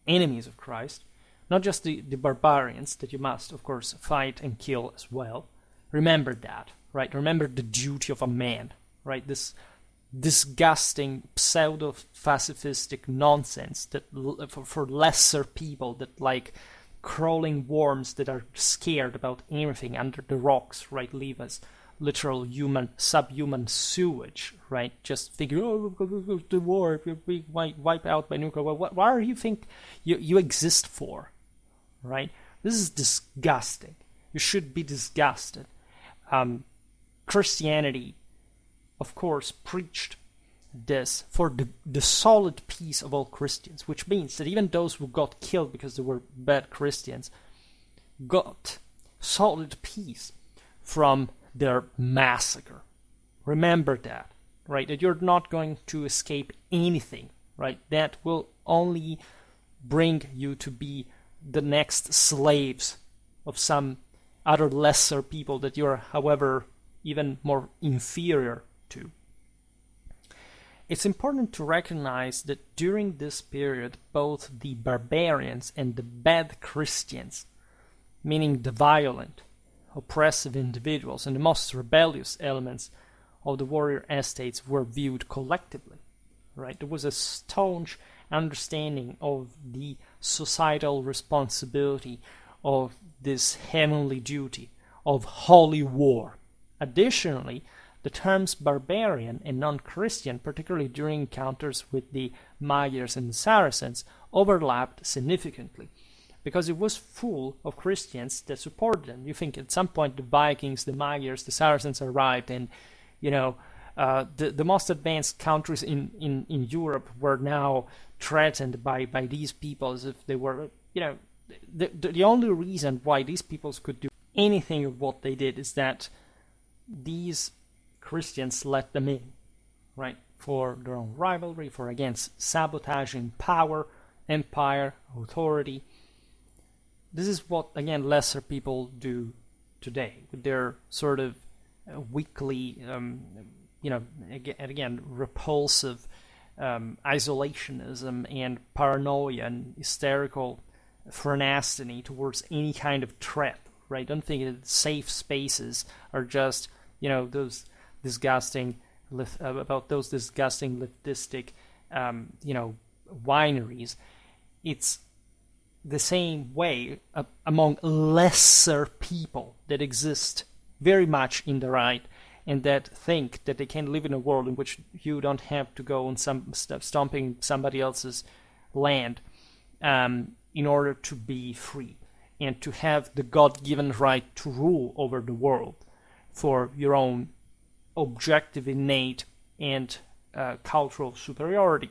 A: enemies of Christ, not just the barbarians that you must, of course, fight and kill as well. Remember that, right? Remember the duty of a man, right? This disgusting pseudo-pacifistic nonsense that for lesser people, that like crawling worms that are scared about anything under the rocks, right? Leave us literal subhuman sewage, right? Just figure, the war, we wipe out by nuclear war. What do you think you exist for, right? This is disgusting. You should be disgusted. Christianity, of course, preached this for the solid peace of all Christians, which means that even those who got killed because they were bad Christians got solid peace from their massacre. Remember that, right? That you're not going to escape anything, right? That will only bring you to be the next slaves of some other lesser people that you're, however, even more inferior to. It's important to recognize that during this period, both the barbarians and the bad Christians, meaning the violent, oppressive individuals and the most rebellious elements of the warrior estates, were viewed collectively, right? There was a staunch understanding of the societal responsibility of this heavenly duty of holy war. Additionally, the terms barbarian and non-Christian, particularly during encounters with the Magyars and the Saracens, overlapped significantly, because it was full of Christians that supported them. You think at some point the Vikings, the Magyars, the Saracens arrived, and the most advanced countries in Europe were now threatened by these people as if they were, the only reason why these peoples could do anything of what they did is that these Christians let them in, right? For their own rivalry, for against sabotaging power, empire, authority. This is what, again, lesser people do today with their sort of weakly, repulsive isolationism and paranoia and hysterical phrenastiny towards any kind of threat, right? Don't think that safe spaces are just, those disgusting, leftistic, wineries. It's the same way among lesser people that exist very much in the right, and that think that they can live in a world in which you don't have to go on stomping somebody else's land in order to be free and to have the God-given right to rule over the world for your own objective, innate, and cultural superiority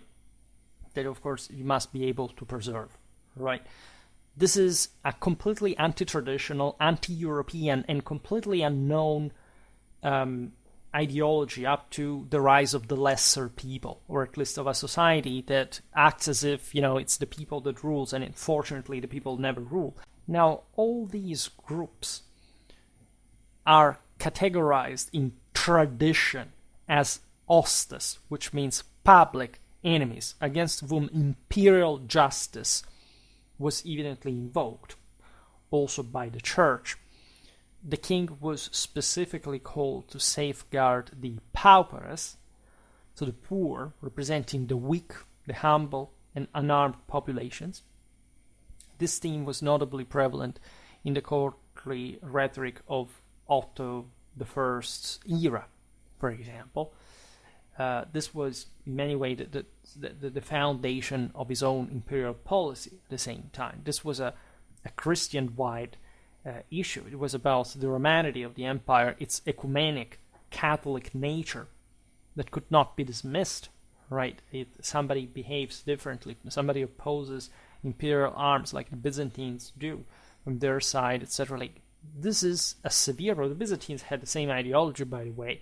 A: that, of course, you must be able to preserve, right? This is a completely anti-traditional, anti-European, and completely unknown ideology up to the rise of the lesser people, or at least of a society that acts as if, it's the people that rules, and unfortunately the people never rule. Now, all these groups are categorized in tradition as ostes, which means public enemies against whom imperial justice was evidently invoked, also by the church. The king was specifically called to safeguard the pauperes, so the poor, representing the weak, the humble, and unarmed populations. This theme was notably prevalent in the courtly rhetoric of Otto I's era, for example. This was in many ways the foundation of his own imperial policy at the same time. This was a Christian-wide issue. It was about the Romanity of the empire, its ecumenic Catholic nature that could not be dismissed, right? If somebody behaves differently, somebody opposes imperial arms like the Byzantines do from their side, etc. Like, this is a severe, the Byzantines had the same ideology, by the way,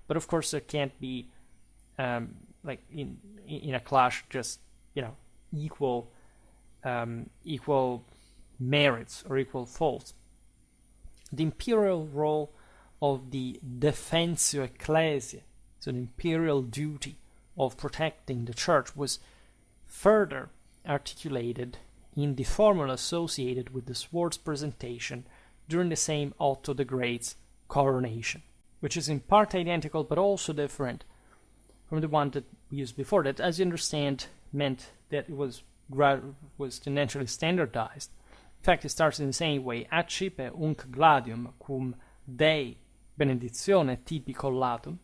A: but of course there can't be like in a clash just equal merits or equal faults. The imperial role of the defensio ecclesiae, so the imperial duty of protecting the church, was further articulated in the formula associated with the sword's presentation during the same Otto the Great's coronation, which is in part identical but also different from the one that we used before. That, as you understand, meant that it was tendentially standardized. In fact, it starts in the same way: Accipe unc gladium cum Dei benedictione tibi collatum,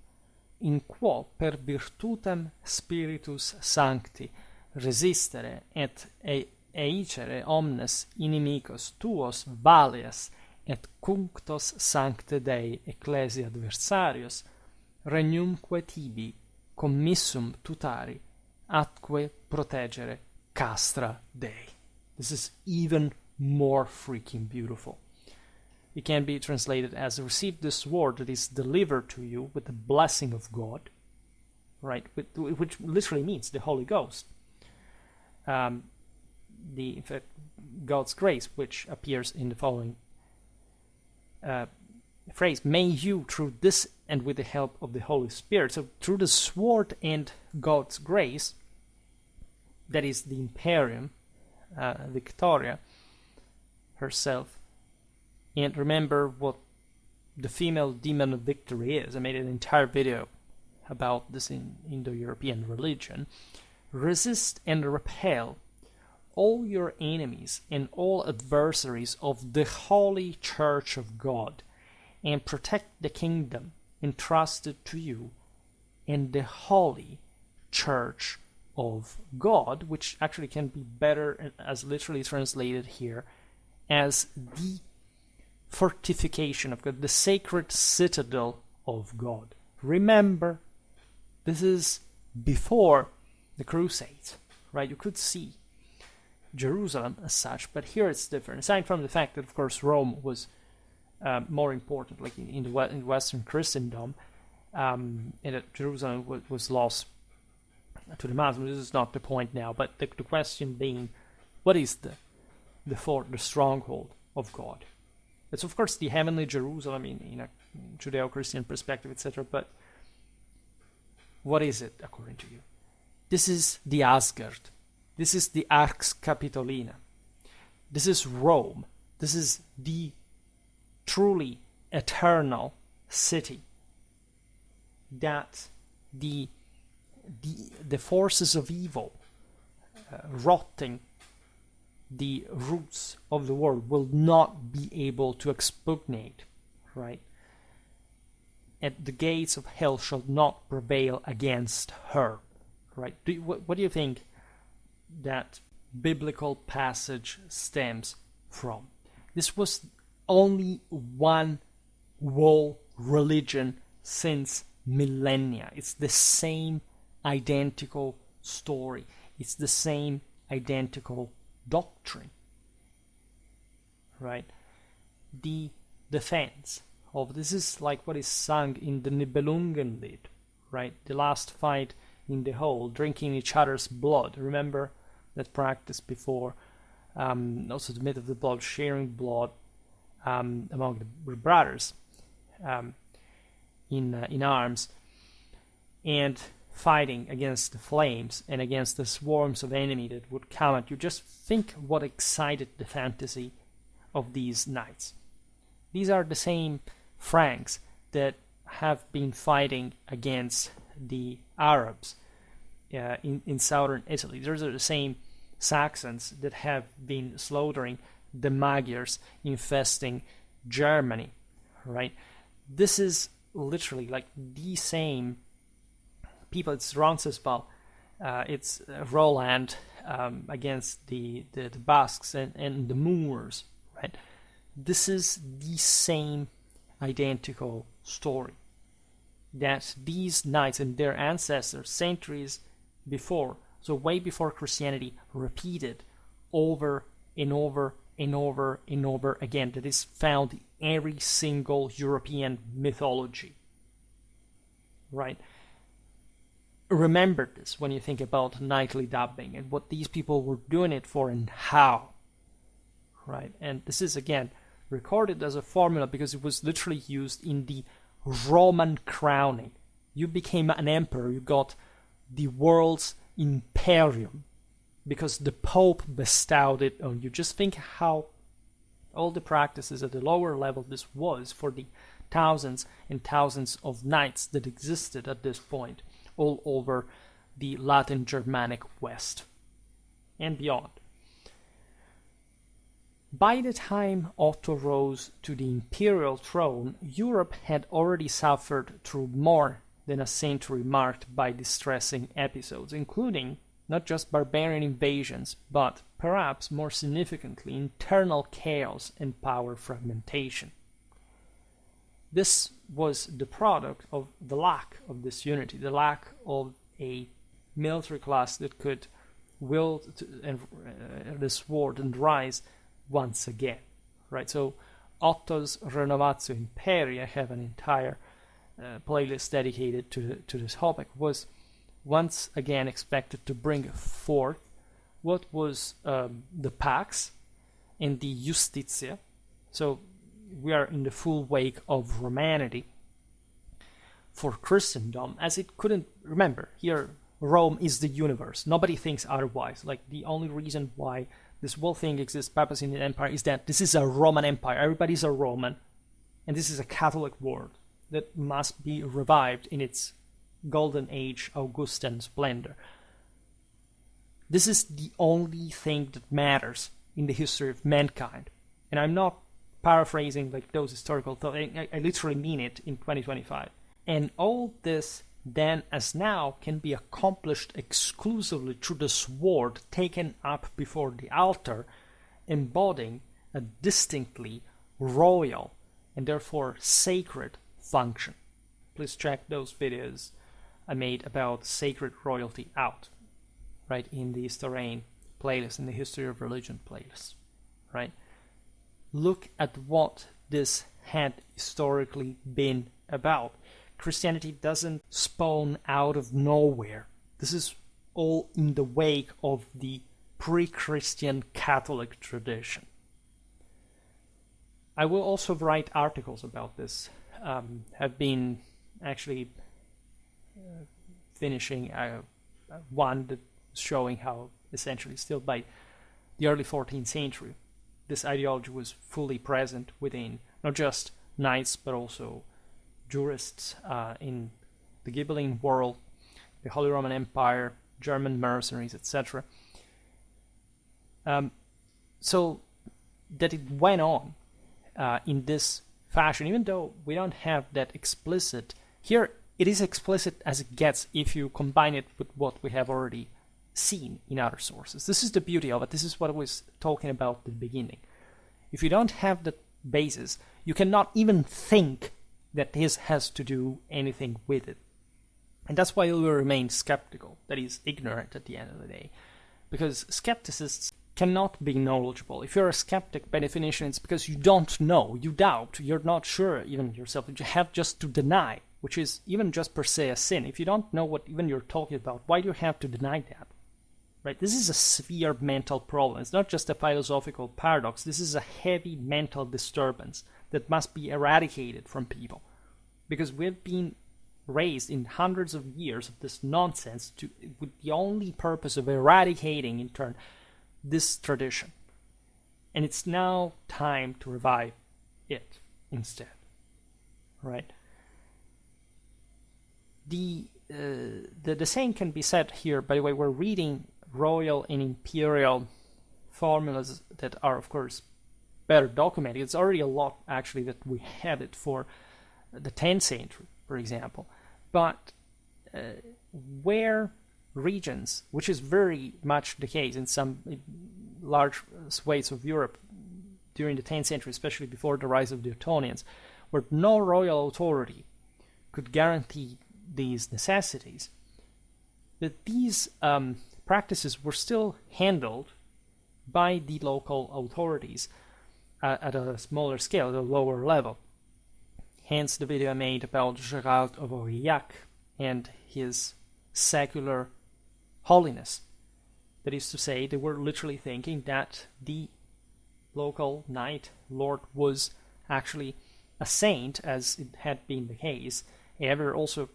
A: in quo per virtutem spiritus sancti resistere et eicere omnes inimicos tuos valias et cunctos sancte Dei ecclesia adversarios regnumque tibi commissum tutari atque protegere castra Dei. This is even more freaking beautiful. It can be translated as: receive the sword that is delivered to you with the blessing of God, right? Which literally means the Holy Ghost. In fact, God's grace, which appears in the following phrase: may you, through this and with the help of the Holy Spirit. So through the sword and God's grace, that is the Imperium, Victoria herself. And remember what the female demon of victory is. I made an entire video about this in Indo-European religion. Resist and repel all your enemies and all adversaries of the Holy Church of God, and protect the kingdom entrusted to you in the Holy Church of God, which actually can be better as literally translated here as the fortification of God, the sacred citadel of God. Remember, this is before the Crusades, right? You could see Jerusalem as such, but here it's different. Aside from the fact that, of course, Rome was more important, like in Western Christendom, and that Jerusalem was lost to the Muslims. This is not the point now, but the question being, what is the fort, the stronghold of God? It's of course the heavenly Jerusalem in a Judeo-Christian perspective, etc. But what is it according to you? This is the Asgard. This is the Arx Capitolina. This is Rome. This is the truly eternal city that the forces of evil rotting the roots of the world will not be able to expugnate, right? And the gates of hell shall not prevail against her, right? What do you think that biblical passage stems from? This was only one world religion since millennia. It's the same identical story. It's the same identical doctrine, right? The defense of this is like what is sung in the Nibelungenlied, right? The last fight in the hole, drinking each other's blood. Remember that practice before? Also the myth of the blood, sharing blood among the brothers in arms. And fighting against the flames and against the swarms of enemy that would come at you. Just think what excited the fantasy of these knights. These are the same Franks that have been fighting against the Arabs in southern Italy. Those are the same Saxons that have been slaughtering the Magyars, infesting Germany, right? This is literally like the same people. It's Roncesvalles, it's Roland against the Basques and the Moors, right? This is the same identical story that these knights and their ancestors centuries before, so way before Christianity, repeated over and over and over and over again. That is found in every single European mythology, right? Remember this when you think about knightly dubbing and what these people were doing it for and how, right? And this is again recorded as a formula because it was literally used in the Roman crowning. You became an emperor, you got the world's imperium because the Pope bestowed it on you. Just think how all the practices at the lower level this was for the thousands and thousands of knights that existed at this point all over the Latin Germanic West and beyond. By the time Otto rose to the imperial throne, Europe had already suffered through more than a century marked by distressing episodes, including not just barbarian invasions, but perhaps more significantly internal chaos and power fragmentation. This was the product of the lack of this unity, the lack of a military class that could wield the sword and rise once again, right? So Otto's Renovatio Imperii, I have an entire playlist dedicated to this topic, was once again expected to bring forth what was the Pax and the Justitia. So we are in the full wake of Romanity for Christendom, as it couldn't, remember, here Rome is the universe. Nobody thinks otherwise. Like, the only reason why this whole thing exists, papacy in the empire, is that this is a Roman empire. Everybody's a Roman, and this is a Catholic world that must be revived in its golden age, Augustan splendor. This is the only thing that matters in the history of mankind. And I'm not paraphrasing like those historical thoughts. I literally mean it in 2025. And all this then as now can be accomplished exclusively through the sword taken up before the altar, embodying a distinctly royal and therefore sacred function. Please check those videos I made about sacred royalty out, right, in the Historian playlist, in the History of Religion playlist, right? Look at what this had historically been about. Christianity doesn't spawn out of nowhere. This is all in the wake of the pre-Christian Catholic tradition. I will also write articles about this. Have been actually finishing one that's showing how essentially still by the early 14th century this ideology was fully present within not just knights but also jurists in the Ghibelline world, the Holy Roman Empire, German mercenaries, etc. So that it went on in this fashion, even though we don't have that explicit here. It is explicit as it gets if you combine it with what we have already seen in other sources. This is the beauty of it. This is what I was talking about at the beginning. If you don't have that basis, you cannot even think that this has to do anything with it. And that's why you will remain skeptical, that is, ignorant at the end of the day. Because skepticists cannot be knowledgeable. If you're a skeptic, by definition, it's because you don't know, you doubt, you're not sure even yourself. You have just to deny, which is even just per se a sin. If you don't know what even you're talking about, why do you have to deny that? Right? This is a severe mental problem. It's not just a philosophical paradox. This is a heavy mental disturbance that must be eradicated from people. Because we've been raised in hundreds of years of this nonsense with the only purpose of eradicating, in turn, this tradition. And it's now time to revive it instead, right? The same can be said here. By the way, we're reading royal and imperial formulas that are, of course, better documented. It's already a lot, actually, that we have it for the 10th century, for example. But where regions, which is very much the case in some large swathes of Europe during the 10th century, especially before the rise of the Ottonians, where no royal authority could guarantee these necessities, that these practices were still handled by the local authorities at a smaller scale, at a lower level. Hence the video I made about Gerald of Aurillac and his secular holiness. That is to say, they were literally thinking that the local knight lord was actually a saint, as it had been the case, ever also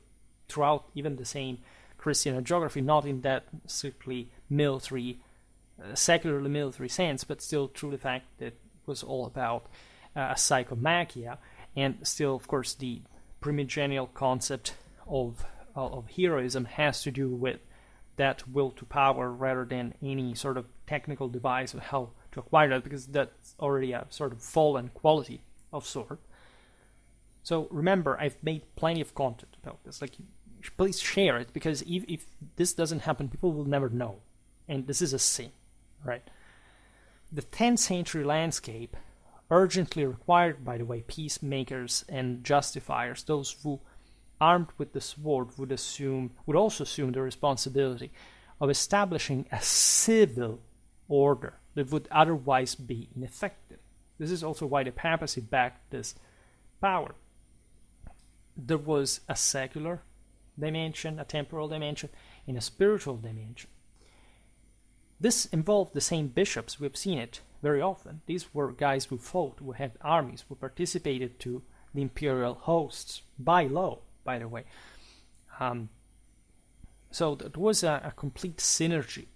A: throughout even the same Christian hagiography, not in that strictly military, secularly military sense, but still through the fact that it was all about psychomachia, and still, of course, the primigenial concept of heroism has to do with that will to power rather than any sort of technical device of how to acquire that, because that's already a sort of fallen quality of sort. So remember, I've made plenty of content about this. Like, please share it, because if this doesn't happen, people will never know. And this is a sin, right? The 10th century landscape urgently required, by the way, peacemakers and justifiers, those who, armed with the sword, would also assume the responsibility of establishing a civil order that would otherwise be ineffective. This is also why the papacy backed this power. There was a secular dimension, a temporal dimension, and a spiritual dimension. This involved the same bishops. We've seen it very often. These were guys who fought, who had armies, who participated to the imperial hosts by law, by the way. So there was a complete synergy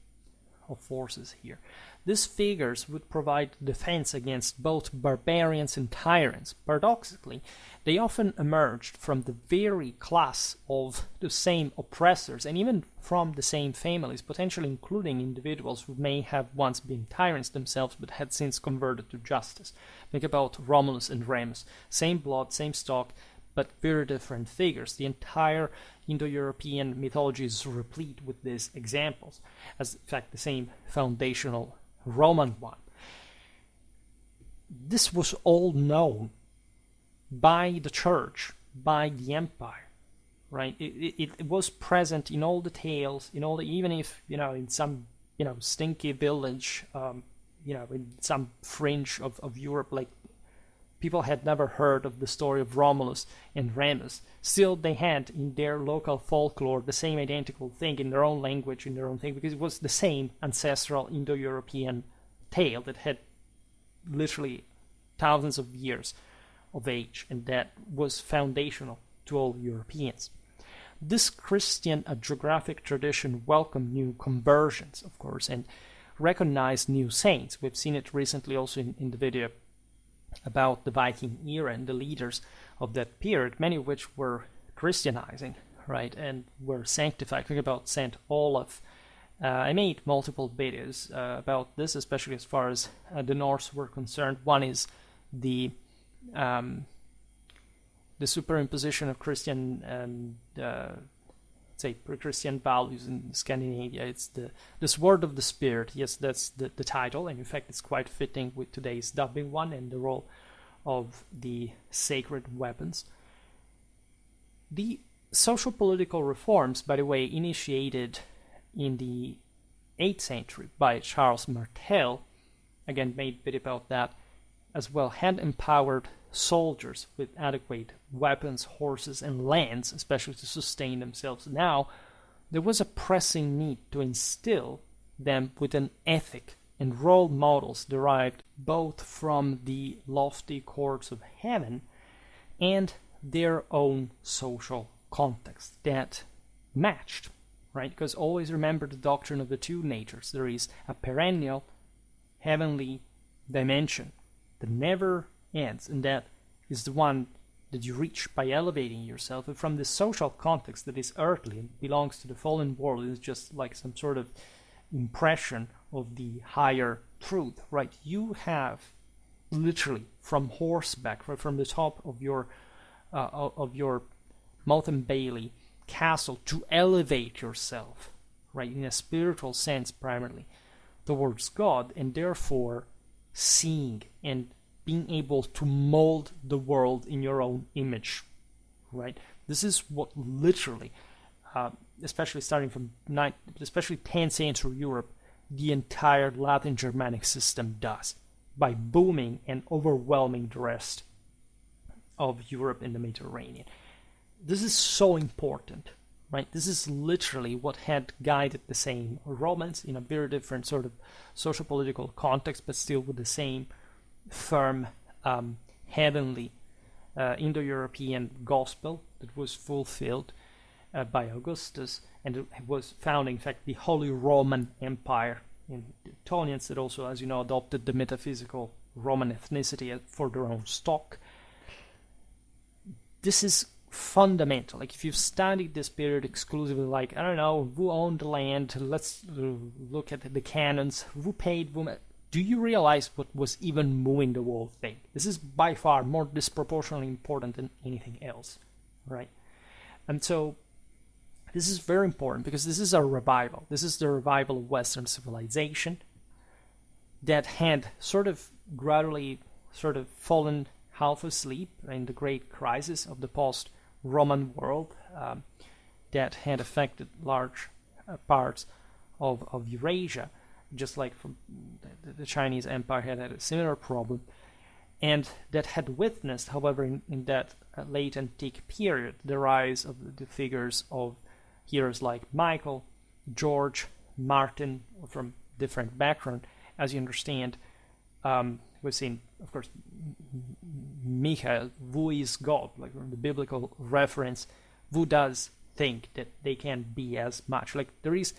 A: of forces here. These figures would provide defense against both barbarians and tyrants. Paradoxically, they often emerged from the very class of the same oppressors, and even from the same families, potentially including individuals who may have once been tyrants themselves but had since converted to justice. Think about Romulus and Remus. Same blood, same stock, but very different figures. The entire Indo-European mythology is replete with these examples, as in fact the same foundational Roman one. This was all known by the church, by the empire, right? It was present in all the tales, even if, in some, stinky village, in some fringe of Europe, like, people had never heard of the story of Romulus and Remus. Still, they had in their local folklore the same identical thing in their own language, in their own thing, because it was the same ancestral Indo-European tale that had literally thousands of years of age, and that was foundational to all Europeans. This Christian geographic tradition welcomed new conversions, of course, and recognized new saints. We've seen it recently also in the video about the Viking era and the leaders of that period, many of which were Christianizing, right, and were sanctified. Think about Saint Olaf. I made multiple videos about this, especially as far as the Norse were concerned. One is the superimposition of Christian and pre-Christian values in Scandinavia. It's the Sword of the Spirit. Yes, that's the title, and in fact it's quite fitting with today's dubbing one and the role of the sacred weapons. The social-political reforms, by the way, initiated in the 8th century by Charles Martel, again made a bit about that as well, had empowered soldiers with adequate weapons, horses, and lands, especially to sustain themselves. Now, there was a pressing need to instill them with an ethic and role models derived both from the lofty courts of heaven and their own social context that matched, right? Because always remember the doctrine of the two natures. There is a perennial heavenly dimension that never ends, and that is the one that you reach by elevating yourself. And from this social context that is earthly and belongs to the fallen world, is just like some sort of impression of the higher truth, right? You have literally from horseback, right, from the top of your Motte and Bailey castle, to elevate yourself, right, in a spiritual sense primarily, towards God, and therefore seeing and being able to mold the world in your own image, right? This is what literally, especially starting from especially 10th century Europe, the entire Latin Germanic system does, by booming and overwhelming the rest of Europe and the Mediterranean. This is so important, right? This is literally what had guided the same Romans in a very different sort of socio-political context, but still with the same firm, heavenly Indo-European gospel that was fulfilled by Augustus, and it was founding, in fact, the Holy Roman Empire. And the Ottonians that also, as you know, adopted the metaphysical Roman ethnicity for their own stock. This is fundamental. Like, if you've studied this period exclusively, like, I don't know, who owned the land, let's look at the canons, who paid, do you realize what was even moving the whole thing? This is by far more disproportionately important than anything else, right? And so this is very important, because this is a revival. This is the revival of Western civilization that had sort of gradually sort of fallen half asleep in the great crisis of the post-Roman world that had affected large parts of Eurasia, just like from the Chinese Empire had a similar problem, and that had witnessed, however, in that late antique period, the rise of the figures of heroes like Michael, George, Martin, from different background. As you understand, we've seen, of course, Michael, who is God, like the biblical reference, who does think that they can be as much. Like, there is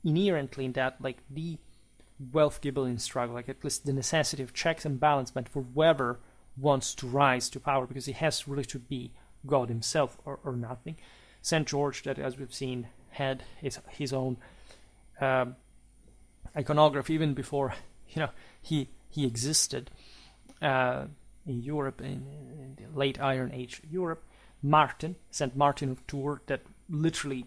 A: inherently in that, like, the wealth-giving struggle, like at least the necessity of checks and balancement for whoever wants to rise to power, because he has really to be God himself or nothing. St. George, that, as we've seen, had his own iconography even before, he existed in Europe, in the late Iron Age Europe. Martin, St. Martin of Tours, that literally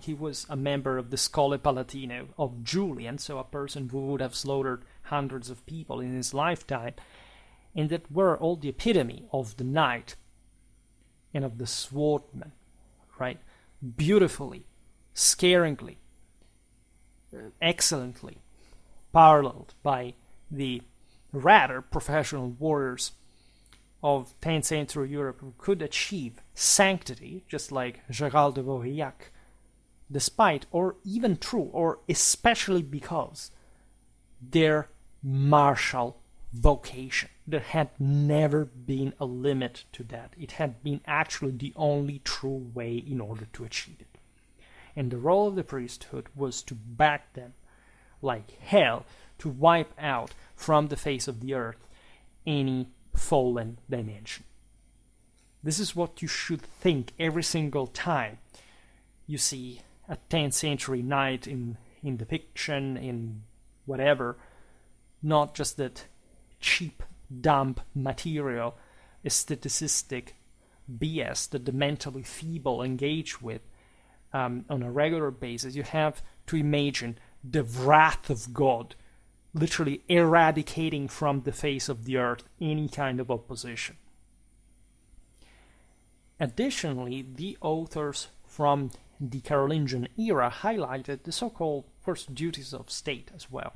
A: he was a member of the Schole Palatino of Julian, so a person who would have slaughtered hundreds of people in his lifetime, and that were all the epitome of the knight and of the swordman, right? Beautifully, scaringly, excellently paralleled by the rather professional warriors of 10th century Europe who could achieve sanctity, just like Gérald de Aurillac, despite, or even through, or especially because their martial vocation. There had never been a limit to that. It had been actually the only true way in order to achieve it. And the role of the priesthood was to back them like hell, to wipe out from the face of the earth any fallen dimension. This is what you should think every single time you see a 10th century knight in depiction, in whatever, not just that cheap, dumb, material, aestheticistic BS that the mentally feeble engage with on a regular basis. You have to imagine the wrath of God literally eradicating from the face of the earth any kind of opposition. Additionally, the authors from the Carolingian era highlighted the so-called first duties of state as well.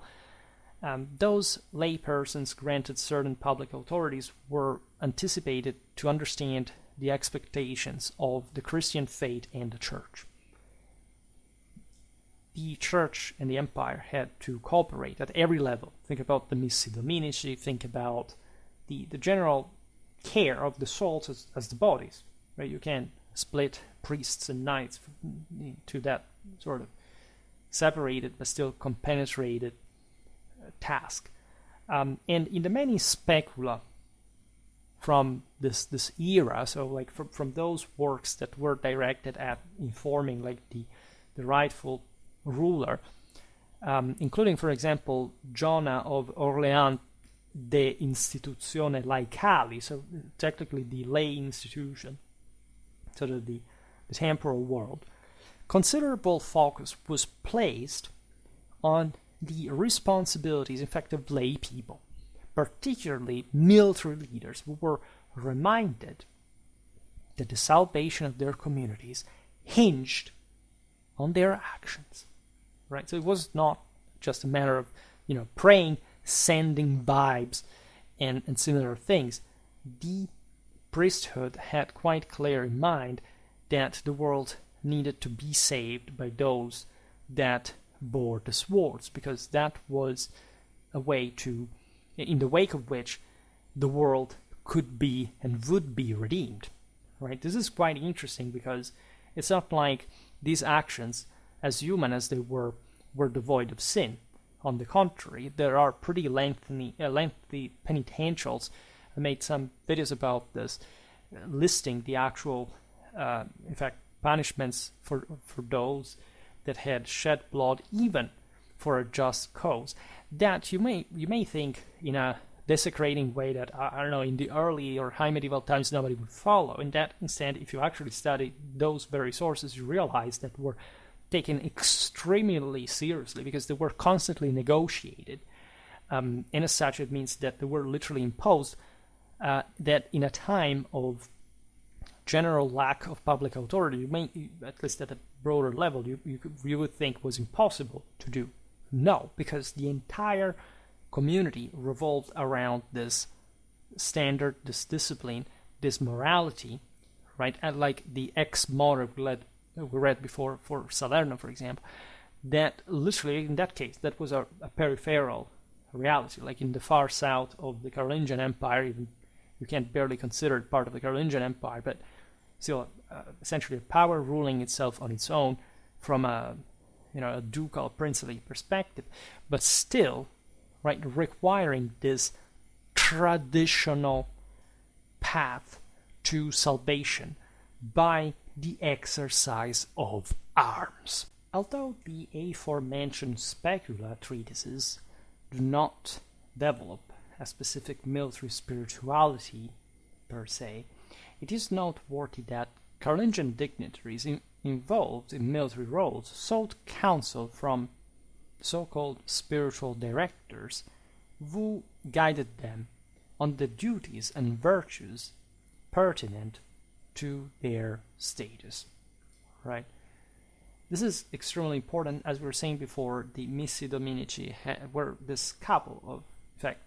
A: Those laypersons granted certain public authorities were anticipated to understand the expectations of the Christian faith and the church. The church and the empire had to cooperate at every level. Think about the Missi Dominici, think about the general care of the souls as the bodies. Right? You can split priests and knights to that sort of separated but still compenetrated task. And in the many specula from this era, so like from those works that were directed at informing like the rightful ruler, including, for example, Jonah of Orleans De Institutione Laicali, so technically the lay institution, sort of the temporal world, considerable focus was placed on the responsibilities, in fact, of lay people, particularly military leaders, who were reminded that the salvation of their communities hinged on their actions, right? So it was not just a matter of, praying, sending vibes, and similar things. The priesthood had quite clear in mind that the world needed to be saved by those that bore the swords, because that was a way to, in the wake of which the world could be and would be redeemed, right? This is quite interesting because it's not like these actions, as human as they were devoid of sin. On the contrary, there are pretty lengthy penitentials. I made some videos about this, listing the actual, in fact, punishments for those that had shed blood, even for a just cause. That you may think in a desecrating way that, I don't know, in the early or high medieval times nobody would follow. In that instead, if you actually study those very sources, you realize that were taken extremely seriously because they were constantly negotiated. And as such, it means that they were literally imposed, that in a time of general lack of public authority, you may, at least at a broader level, you would think was impossible to do. No, because the entire community revolved around this standard, this discipline, this morality, right? And like the ex motto we read before for Salerno, for example, that literally in that case, that was a peripheral reality. Like in the far south of the Carolingian Empire, even you can't barely consider it part of the Carolingian Empire, but still essentially a power ruling itself on its own from a ducal princely perspective, but still, right, requiring this traditional path to salvation by the exercise of arms. Although the aforementioned specula treatises do not develop a specific military spirituality per se, it is noteworthy that Carolingian dignitaries involved in military roles sought counsel from so-called spiritual directors who guided them on the duties and virtues pertinent to their status, right? This is extremely important. As we were saying before, the Missi Dominici were this couple of, in fact,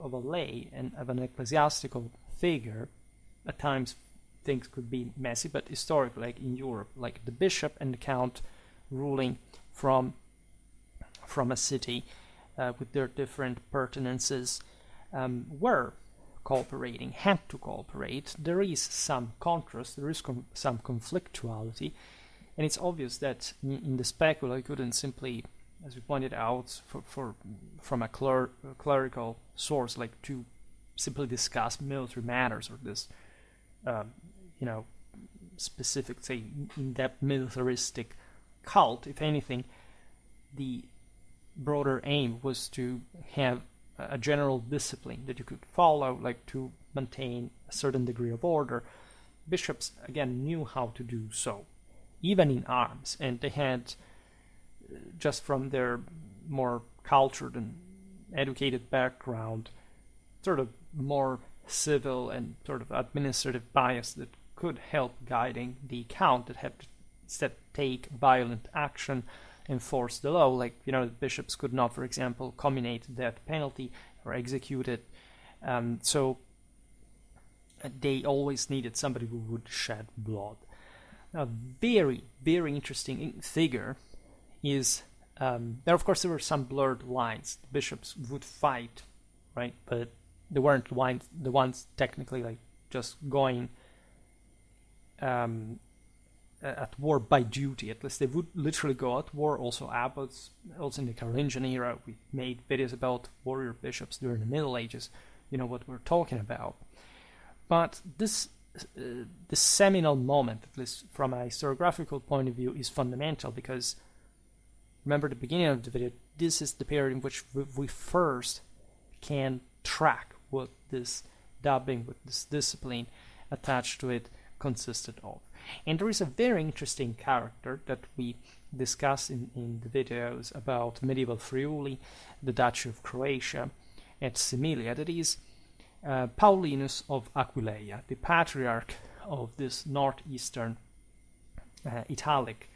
A: of a lay and of an ecclesiastical figure. At times things could be messy, but historically, like in Europe, like the bishop and the count ruling from a city with their different pertinences were cooperating, had to cooperate. There is some contrast, there is some conflictuality, and it's obvious that in the specula you couldn't simply, as we pointed out, from a clerical source, like to simply discuss military matters or this specific, say, in-depth militaristic cult. If anything, the broader aim was to have a general discipline that you could follow, like to maintain a certain degree of order. Bishops, again, knew how to do so, even in arms, and they had, just from their more cultured and educated background, sort of more civil and sort of administrative bias that could help guiding the count that had to instead take violent action, enforce the law. Like, the bishops could not, for example, comminate the death penalty or execute it. So they always needed somebody who would shed blood. A very, very interesting figure is, there of course there were some blurred lines. The bishops would fight, right? But they weren't the ones technically like just going at war by duty. At least they would literally go at war. Also abbots, also in the Carolingian era, we made videos about warrior bishops during the Middle Ages. You know what we're talking about. But this seminal moment, at least from a historiographical point of view, is fundamental because, remember the beginning of the video, this is the period in which we first can track what this dubbing, what this discipline attached to it consisted of. And there is a very interesting character that we discuss in the videos about medieval Friuli, the Duchy of Croatia, and Similia, that is Paulinus of Aquileia, the patriarch of this northeastern Italic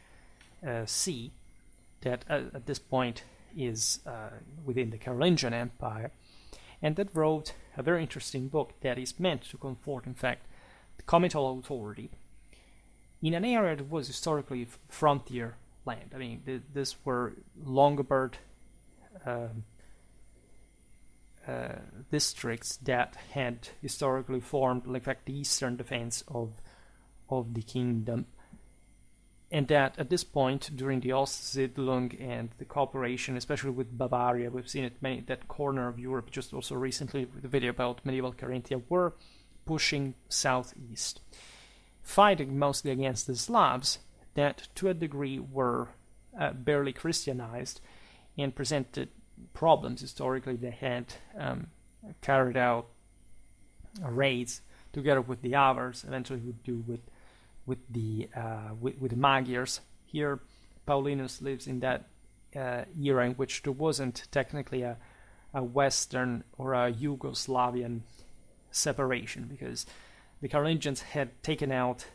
A: sea that at this point is within the Carolingian Empire, and that wrote a very interesting book that is meant to comfort, in fact, the comital authority in an area that was historically frontier land. I mean, these were Longobard districts that had historically formed, in fact, the eastern defense of the kingdom, and that at this point, during the Ostsiedlung and the cooperation, especially with Bavaria, we've seen it many that corner of Europe, just also recently with the video about medieval Carinthia, were pushing southeast, fighting mostly against the Slavs that to a degree were barely Christianized and presented problems historically. They had carried out raids together with the Avars, eventually would do with the Magyars. Here Paulinus lives in that era in which there wasn't technically a Western or a Yugoslavian separation, because the Carolingians had taken out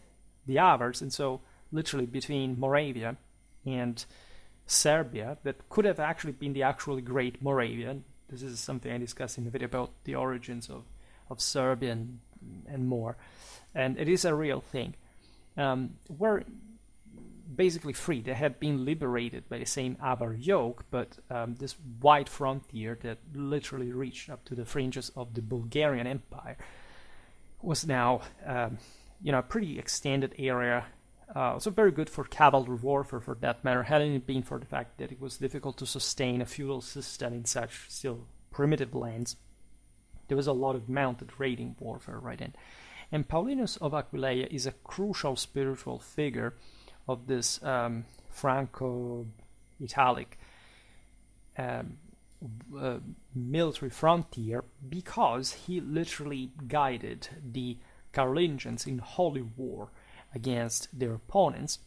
A: the Avars, and so literally between Moravia and Serbia, that could have actually been the actually Great Moravia. This is something I discussed in the video about the origins of Serbia and more, and it is a real thing. Were basically free. They had been liberated by the same Avar yoke, but this wide frontier that literally reached up to the fringes of the Bulgarian Empire was now a pretty extended area. Also very good for cavalry warfare, for that matter, hadn't it been for the fact that it was difficult to sustain a feudal system in such still primitive lands. There was a lot of mounted raiding warfare right in. And Paulinus of Aquileia is a crucial spiritual figure of this Franco-Italic military frontier, because he literally guided the Carolingians in holy war against their opponents,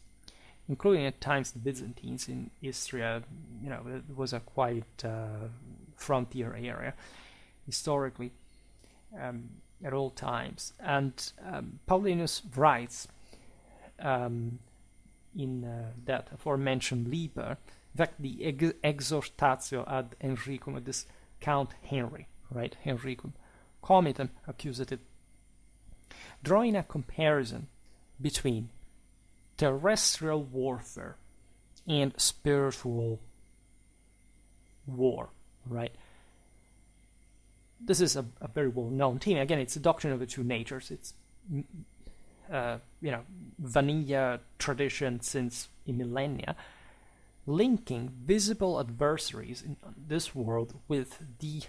A: including at times the Byzantines in Istria. It was a quite frontier area historically at all times. And Paulinus writes in that aforementioned Liber, in fact, the exhortatio ad Henricum, this Count Henry, right, Henricum, comitem accusative, drawing a comparison between terrestrial warfare and spiritual war, right? This is a very well-known theme. Again, it's a doctrine of the two natures. It's vanilla tradition since millennia, linking visible adversaries in this world with the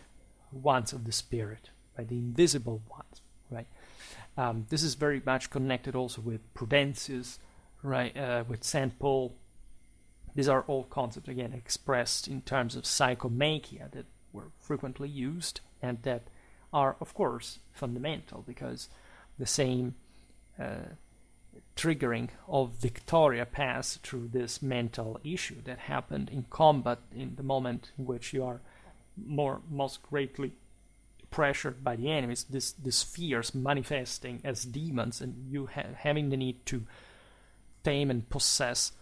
A: ones of the spirit, right? The invisible ones, right? This is very much connected also with Prudentius, right? With St. Paul. These are all concepts, again, expressed in terms of psychomachia that were frequently used and that are, of course, fundamental, because the same triggering of Victoria passed through this mental issue that happened in combat in the moment in which you are most greatly pressured by the enemies, this fears manifesting as demons, and you having the need to tame and possess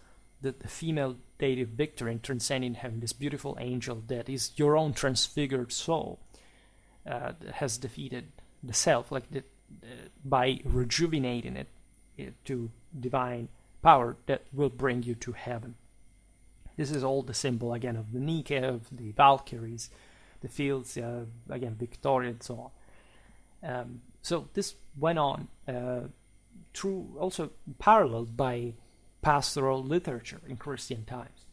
A: the female deity of victory, and transcending, having this beautiful angel that is your own transfigured soul, that has defeated the self, by rejuvenating it to divine power that will bring you to heaven. This is all the symbol, again, of the Nike, of the Valkyries, the fields, again, Victoria, and so on. So this went on through, also paralleled by pastoral literature in Christian times.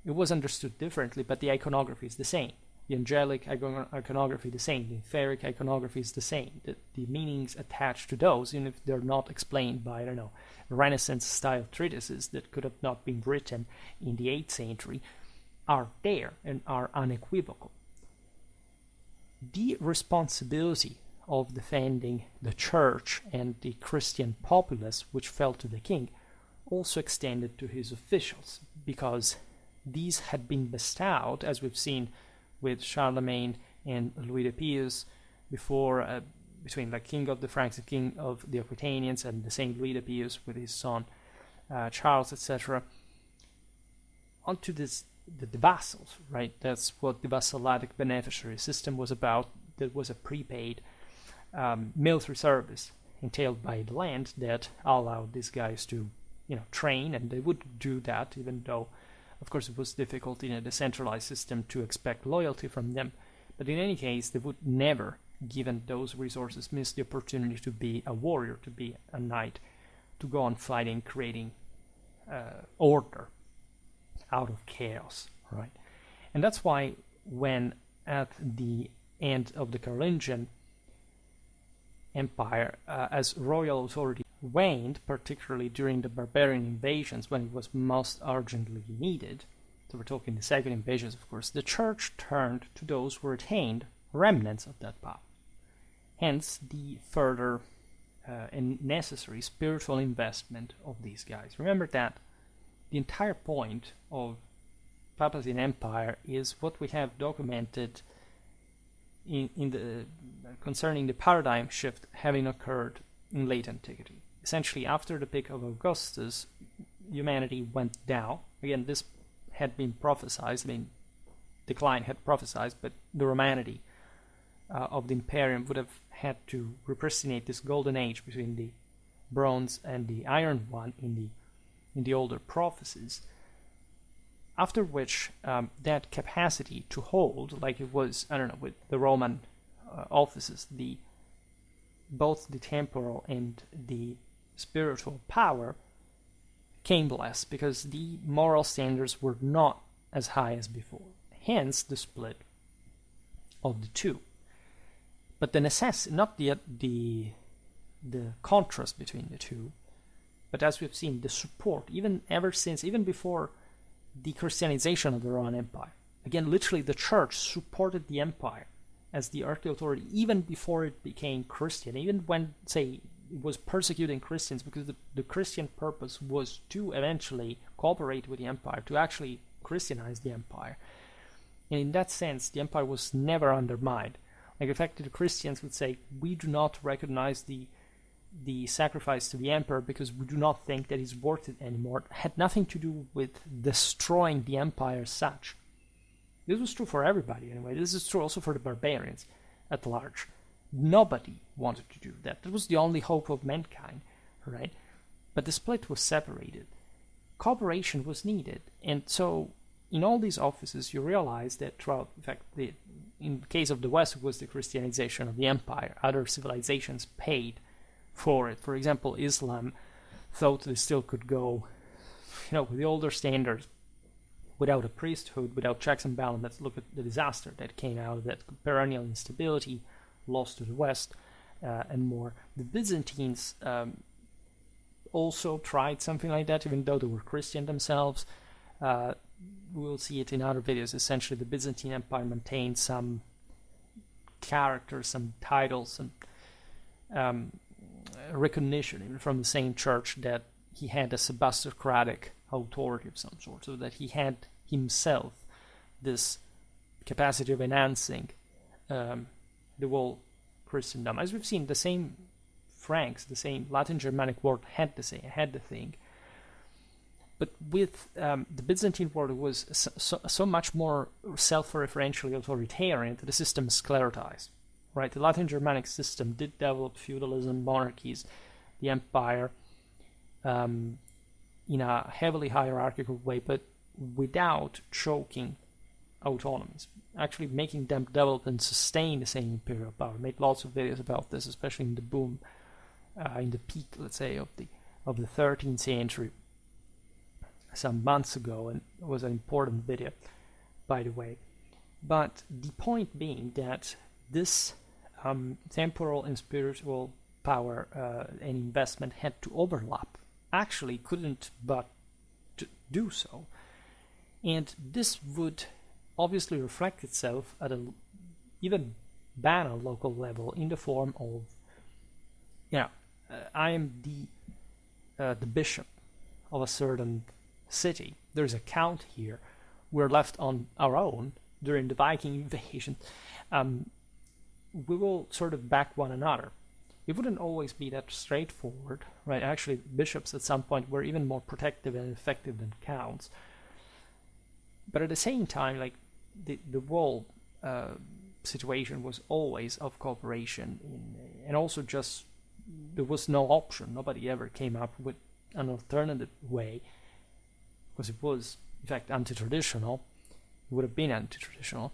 A: It was understood differently, but the iconography is the same. The angelic iconography is the same. The etheric iconography is the same. The meanings attached to those, even if they're not explained by, I don't know, Renaissance-style treatises that could have not been written in the 8th century, are there and are unequivocal. The responsibility of defending the church and the Christian populace, which fell to the king, also extended to his officials, because these had been bestowed, as we've seen with Charlemagne and Louis the Pious before, between the king of the Franks and king of the Aquitanians, and the same Louis the Pious with his son Charles, etc., onto the vassals, right? That's what the vassalatic beneficiary system was about. That was a prepaid military service entailed by the land that allowed these guys to, train, and they would do that, even though, of course, it was difficult in a decentralized system to expect loyalty from them. But in any case, they would never, given those resources, miss the opportunity to be a warrior, to be a knight, to go on fighting, creating order out of chaos, right? And that's why when at the end of the Carolingian Empire, as royal authority waned, particularly during the barbarian invasions when it was most urgently needed, so we're talking the second invasions, of course, the church turned to those who retained remnants of that power. Hence the further and necessary spiritual investment of these guys. Remember that the entire point of papacy and empire is what we have documented in the concerning the paradigm shift having occurred in late antiquity. Essentially, after the peak of Augustus, humanity went down. Again, this had been prophesied. Decline had prophesied, but the Romanity of the Imperium would have had to represent this golden age between the Bronze and the Iron one in the older prophecies. After which, that capacity to hold, like it was, with the Roman offices, both the temporal and the spiritual power came less, because the moral standards were not as high as before. Hence the split of the two. But the necessity, not the contrast between the two, but as we've seen, the support, even before the Christianization of the Roman Empire. Again, literally the church supported the empire as the earthly authority even before it became Christian, even when, say, it was persecuting Christians, because the Christian purpose was to eventually cooperate with the empire, to actually Christianize the empire. And in that sense, the empire was never undermined. Like, in fact, the Christians would say, we do not recognize the sacrifice to the emperor because we do not think that it's worth it anymore. It had nothing to do with destroying the empire as such. This was true for everybody anyway. This is true also for the barbarians at large. Nobody wanted to do that. That was the only hope of mankind, right? But the split was separated. Cooperation was needed. And so in all these offices, you realize that throughout, in fact, in the case of the West, it was the Christianization of the empire. Other civilizations paid for it. For example, Islam thought they still could go, with the older standards, without a priesthood, without checks and balances. Let's look at the disaster that came out of that perennial instability, lost to the West, and more. The Byzantines also tried something like that, even though they were Christian themselves. We'll see it in other videos. Essentially, the Byzantine Empire maintained some characters, some titles, some recognition even from the same church that he had a sebastocratic authority of some sort, so that he had himself this capacity of enhancing the whole Christendom. As we've seen, the same Franks, the same Latin Germanic world had the thing. But with the Byzantine world, it was so much more self-referentially authoritarian that the system sclerotized. Right, the Latin Germanic system did develop feudalism, monarchies, the empire, in a heavily hierarchical way, but without choking autonomies, actually making them develop and sustain the same imperial power. Made lots of videos about this, especially in the boom, in the peak, let's say, of the 13th century, some months ago, and it was an important video, by the way. But the point being that this temporal and spiritual power and investment had to overlap. Actually couldn't but do so. And this would obviously reflect itself at an even banal local level in the form of, I am the bishop of a certain city. There's a count here. We're left on our own during the Viking invasion. We will sort of back one another. It wouldn't always be that straightforward, right? Actually, bishops at some point were even more protective and effective than counts. But at the same time, like the whole situation was always of cooperation, and also just there was no option. Nobody ever came up with an alternative way, because it was, in fact, anti-traditional. It would have been anti-traditional.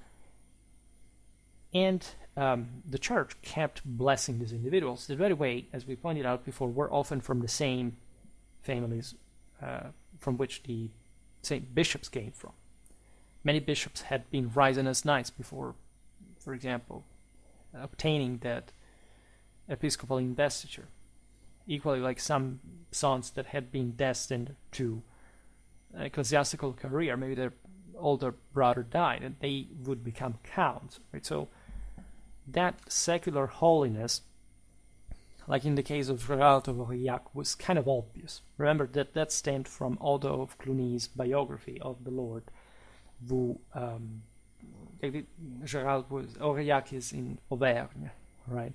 A: And the church kept blessing these individuals. That, by the way, as we pointed out before, were often from the same families from which the same bishops came from. Many bishops had been risen as knights before, for example, obtaining that episcopal investiture. Equally, like some sons that had been destined to an ecclesiastical career, maybe their older brother died and they would become counts, right? So that secular holiness, like in the case of Gerald of Aurillac, was kind of obvious. Remember that stemmed from Odo of Cluny's biography of the Lord, who Gerald was, Aurillac is in Auvergne, right?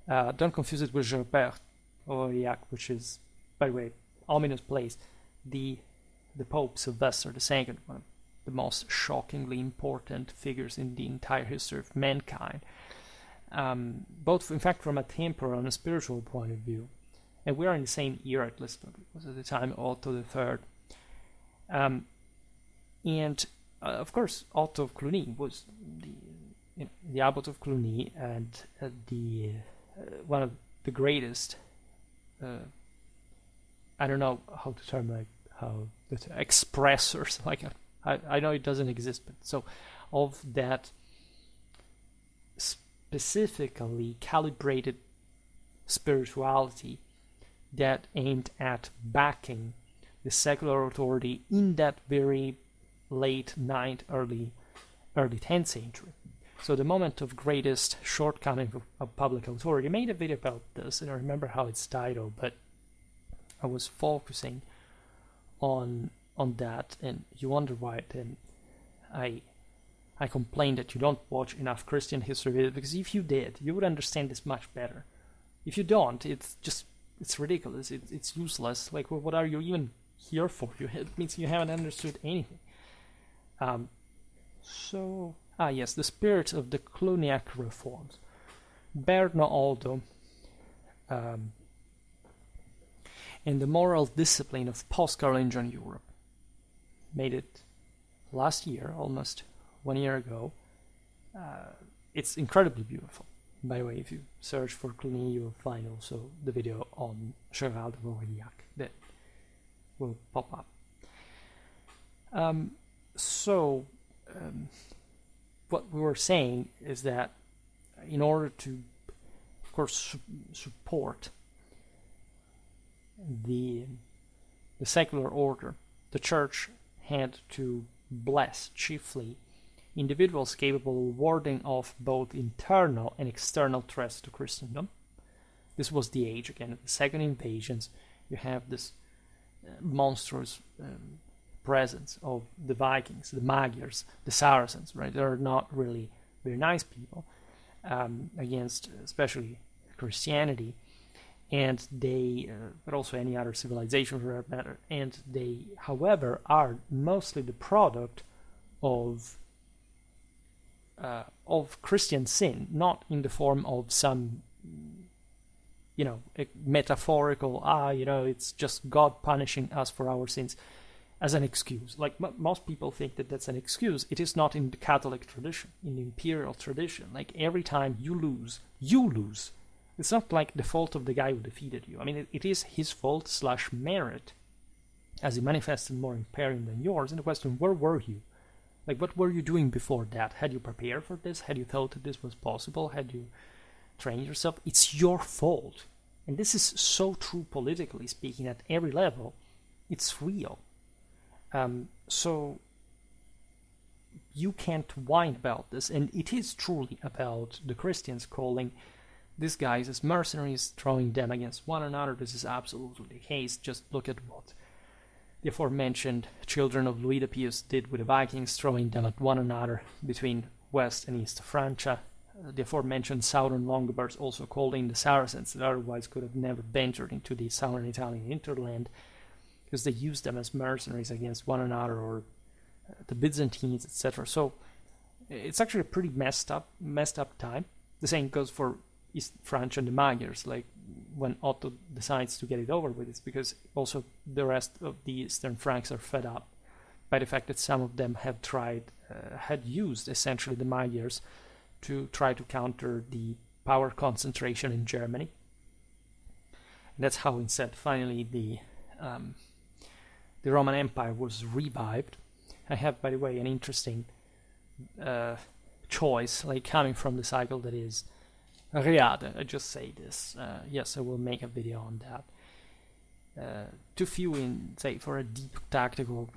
A: Don't confuse it with Gerbert of Aurillac, which is, by the way, ominous place. The Pope Sylvester II, one of the most shockingly important figures in the entire history of mankind, both, in fact, from a temporal and a spiritual point of view. And we are in the same era, at least, was at the time Otto III. And of course, Otto of Cluny was the abbot of Cluny, and the one of the greatest. I don't know how to term, like, how the expressors, like, I know it doesn't exist, but so of that specifically calibrated spirituality that aimed at backing the secular authority in that very late 9th, early 10th century. So the moment of greatest shortcoming of public authority. I made a video about this, and I remember how it's titled, but I was focusing on that, and you wonder why then I complained that you don't watch enough Christian history videos, because if you did, you would understand this much better. If you don't, it's ridiculous, it's useless. Like, what are you even here for? It means you haven't understood anything. Yes, the spirit of the Cluniac reforms. Berno Aldo, and the moral discipline of post-Carolingian Europe made it last year, almost 1 year ago. It's incredibly beautiful. By the way, if you search for Cluny, you will find also the video on Gerald of Aurillac that will pop up. What we were saying is that in order to, of course, support the secular order, the church had to bless chiefly individuals capable of warding off both internal and external threats to Christendom. This was the age, again, of the second invasions. You have this monstrous presence of the Vikings, the Magyars, the Saracens, right? They're not really very nice people against especially Christianity, and they, but also any other civilization for that matter, and they, however, are mostly the product of Christian sin, not in the form of some, a metaphorical, it's just God punishing us for our sins as an excuse. Like, most people think that that's an excuse. It is not in the Catholic tradition, in the imperial tradition. Like, every time you lose, you lose. It's not like the fault of the guy who defeated you. I mean, it is his fault / merit as it manifested more imperium than yours. And the question, where were you? Like, what were you doing before that? Had you prepared for this? Had you thought that this was possible? Had you trained yourself? It's your fault. And this is so true politically speaking at every level. It's real. So you can't whine about this. And it is truly about the Christians calling these guys as mercenaries, throwing them against one another. This is absolutely the case. Just look at what the aforementioned children of Louis the Pious did with the Vikings, throwing them at one another between West and East Francia. The aforementioned southern Longobards also called in the Saracens that otherwise could have never ventured into the southern Italian hinterland, because they used them as mercenaries against one another, or the Byzantines, etc. So it's actually a pretty messed up time. The same goes for East Francia and the Magyars. Like, when Otto decides to get it over with, it's because also the rest of the Eastern Franks are fed up by the fact that some of them had used essentially the Magyars to try to counter the power concentration in Germany. And that's how instead finally the Roman Empire was revived. I have, by the way, an interesting choice, like coming from the cycle that is Riade. I just say this. Yes, I will make a video on that. Too few in, say, for a deep tactical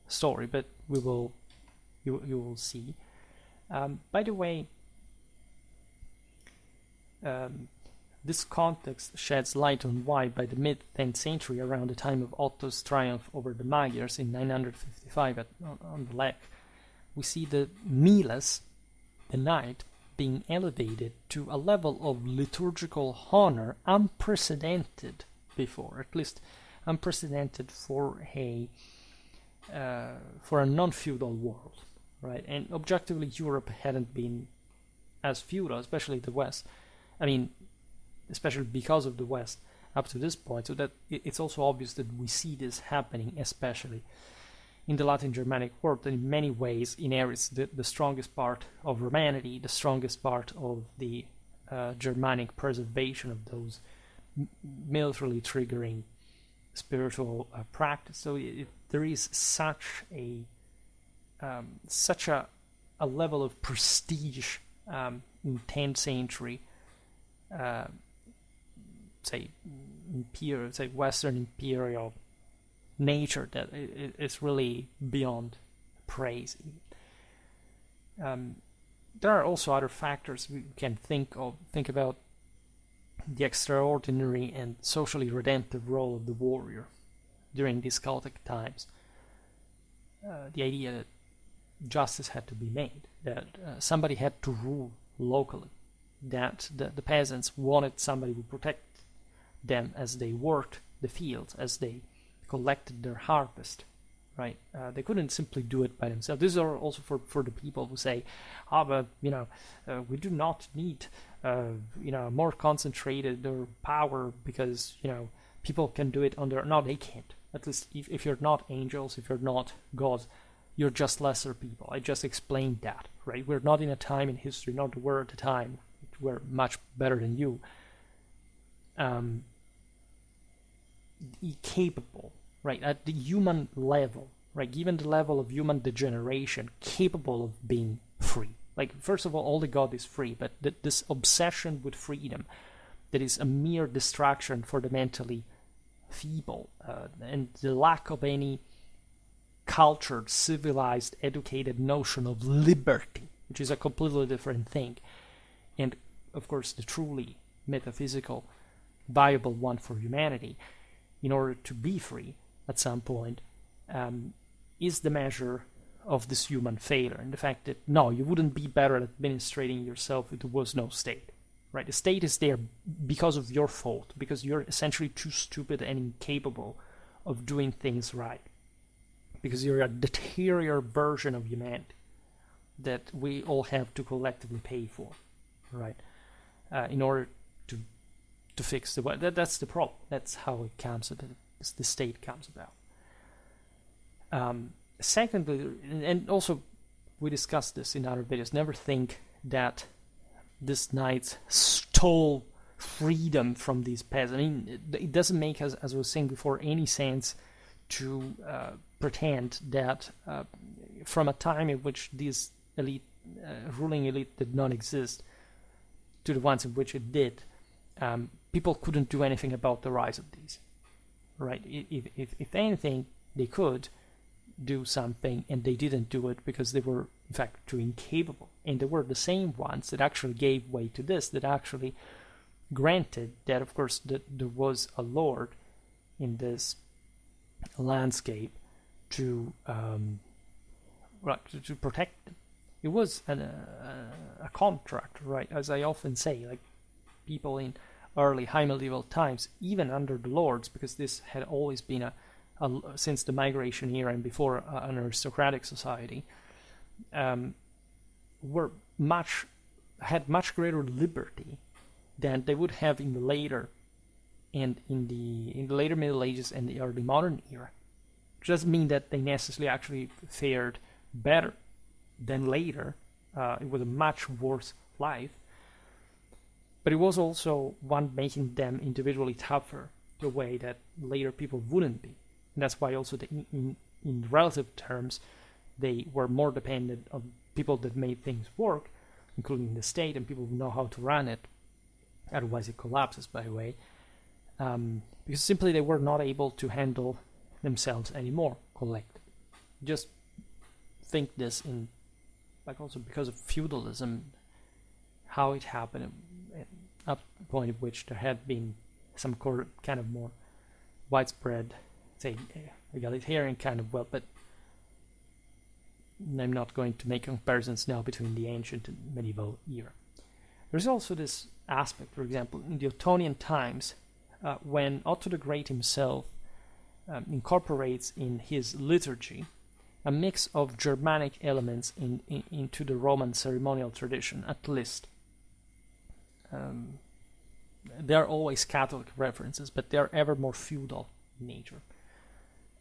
A: story, but you will see. By the way, this context sheds light on why, by the mid-10th century, around the time of Otto's triumph over the Magyars in 955 on the Lech, we see the Miles, the knight, being elevated to a level of liturgical honor unprecedented before, at least unprecedented for a non-feudal world, right? And objectively, Europe hadn't been as feudal, especially the West. I mean, especially because of the West up to this point. So that it's also obvious that we see this happening, especially in the Latin Germanic world, and in many ways inherits the strongest part of Romanity, the strongest part of the Germanic preservation of those militarily triggering spiritual practice. So there is such a level of prestige in 10th century, say Western imperial nature, that it's really beyond praise. There are also other factors we can think about: the extraordinary and socially redemptive role of the warrior during these chaotic times. The idea that justice had to be made, that somebody had to rule locally, that the peasants wanted somebody to protect them as they worked the fields, as they collected their harvest, right? They couldn't simply do it by themselves. These are also for the people who say, but we do not need more concentrated or power because people can do it on their. No, they can't. At least if you're not angels, if you're not gods, you're just lesser people. I just explained that, right? We're not in a time in history, not the world at the time, we're much better than you. Capable, right, at the human level, right, given the level of human degeneration, capable of being free. Like, first of all the God is free, but this obsession with freedom that is a mere distraction for the mentally feeble, and the lack of any cultured, civilized, educated notion of liberty, which is a completely different thing, and of course the truly metaphysical, viable one for humanity, in order to be free at some point, is the measure of this human failure, and the fact that, no, you wouldn't be better at administrating yourself if there was no state, right? The state is there because of your fault, because you're essentially too stupid and incapable of doing things right, because you're a deteriorated version of humanity that we all have to collectively pay for, right? In order to fix that's the problem. That's how it comes about. The state comes about. Secondly, and also we discussed this in other videos, never think that this knights stole freedom from these peasants. I mean, it doesn't make, as I was saying before, any sense to pretend that from a time in which these ruling elite did not exist to the ones in which it did, people couldn't do anything about the rise of these, right? If anything, they could do something, and they didn't do it because they were, in fact, too incapable. And they were the same ones that actually gave way to this, that actually granted that, of course, that there was a lord in this landscape to protect them. It was a contract, right? As I often say, like people in early high medieval times, even under the lords, because this had always been since the migration era and before an aristocratic society, had much greater liberty than they would have in the later Middle Ages and the early modern era. It doesn't mean that they necessarily actually fared better than later. It was a much worse life, but it was also one making them individually tougher the way that later people wouldn't be. And that's why also in relative terms they were more dependent on people that made things work, including the state, and people who know how to run it. Otherwise it collapses, by the way, because simply they were not able to handle themselves anymore collectively. Just think this in, like, also because of feudalism, how it happened, up to the point at which there had been some kind of more widespread, say, egalitarian kind of wealth, but I'm not going to make comparisons now between the ancient and medieval era. There's also this aspect, for example, in the Ottonian times, when Otto the Great himself incorporates in his liturgy a mix of Germanic elements into the Roman ceremonial tradition, at least. There are always Catholic references, but they are ever more feudal in nature,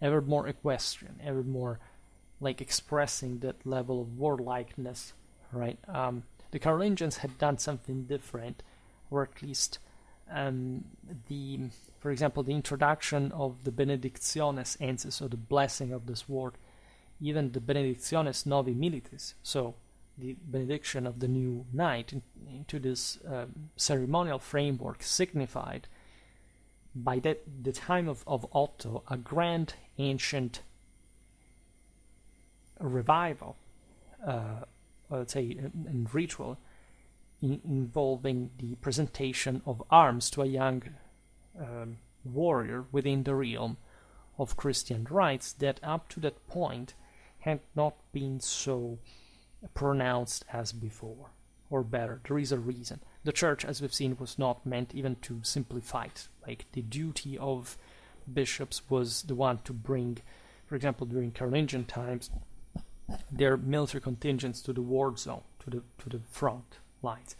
A: ever more equestrian, ever more like expressing that level of warlikeness, right? The Carolingians had done something different, or at least for example, the introduction of the Benedictiones Ensis, so the blessing of the sword, even the Benedictiones Novi Militis, so the benediction of the new knight into this ceremonial framework, signified by the time of Otto a grand ancient revival, let's say, in ritual, involving the presentation of arms to a young warrior within the realm of Christian rites that up to that point had not been so pronounced as before, or better. There is a reason. The church, as we've seen, was not meant even to simplify it. Like, the duty of bishops was the one to bring, for example, during Carolingian times, their military contingents to the war zone, to the front lines.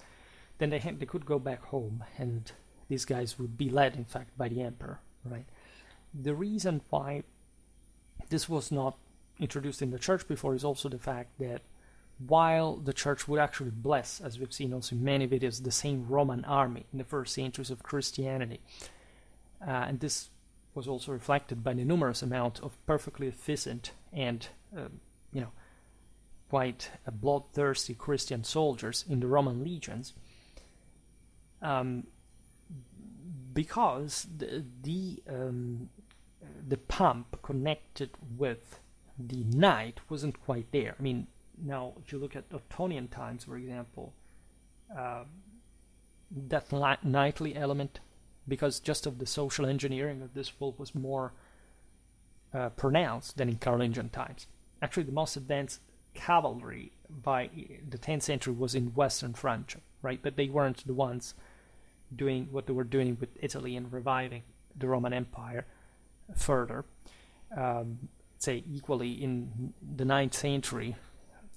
A: Then they could go back home, and these guys would be led, in fact, by the emperor, right? The reason why this was not introduced in the church before is also the fact that while the church would actually bless, as we've seen also in many videos, the same Roman army in the first centuries of Christianity, and this was also reflected by the numerous amount of perfectly efficient and quite bloodthirsty Christian soldiers in the Roman legions, because the pomp connected with the knight wasn't quite there. I mean, now if you look at Ottonian times, for example, that knightly element, because just of the social engineering of this wolf was more pronounced than in Carolingian times. Actually, the most advanced cavalry by the 10th century was in Western France, right? But they weren't the ones doing what they were doing with Italy and reviving the Roman Empire further. Say, equally in the 9th century,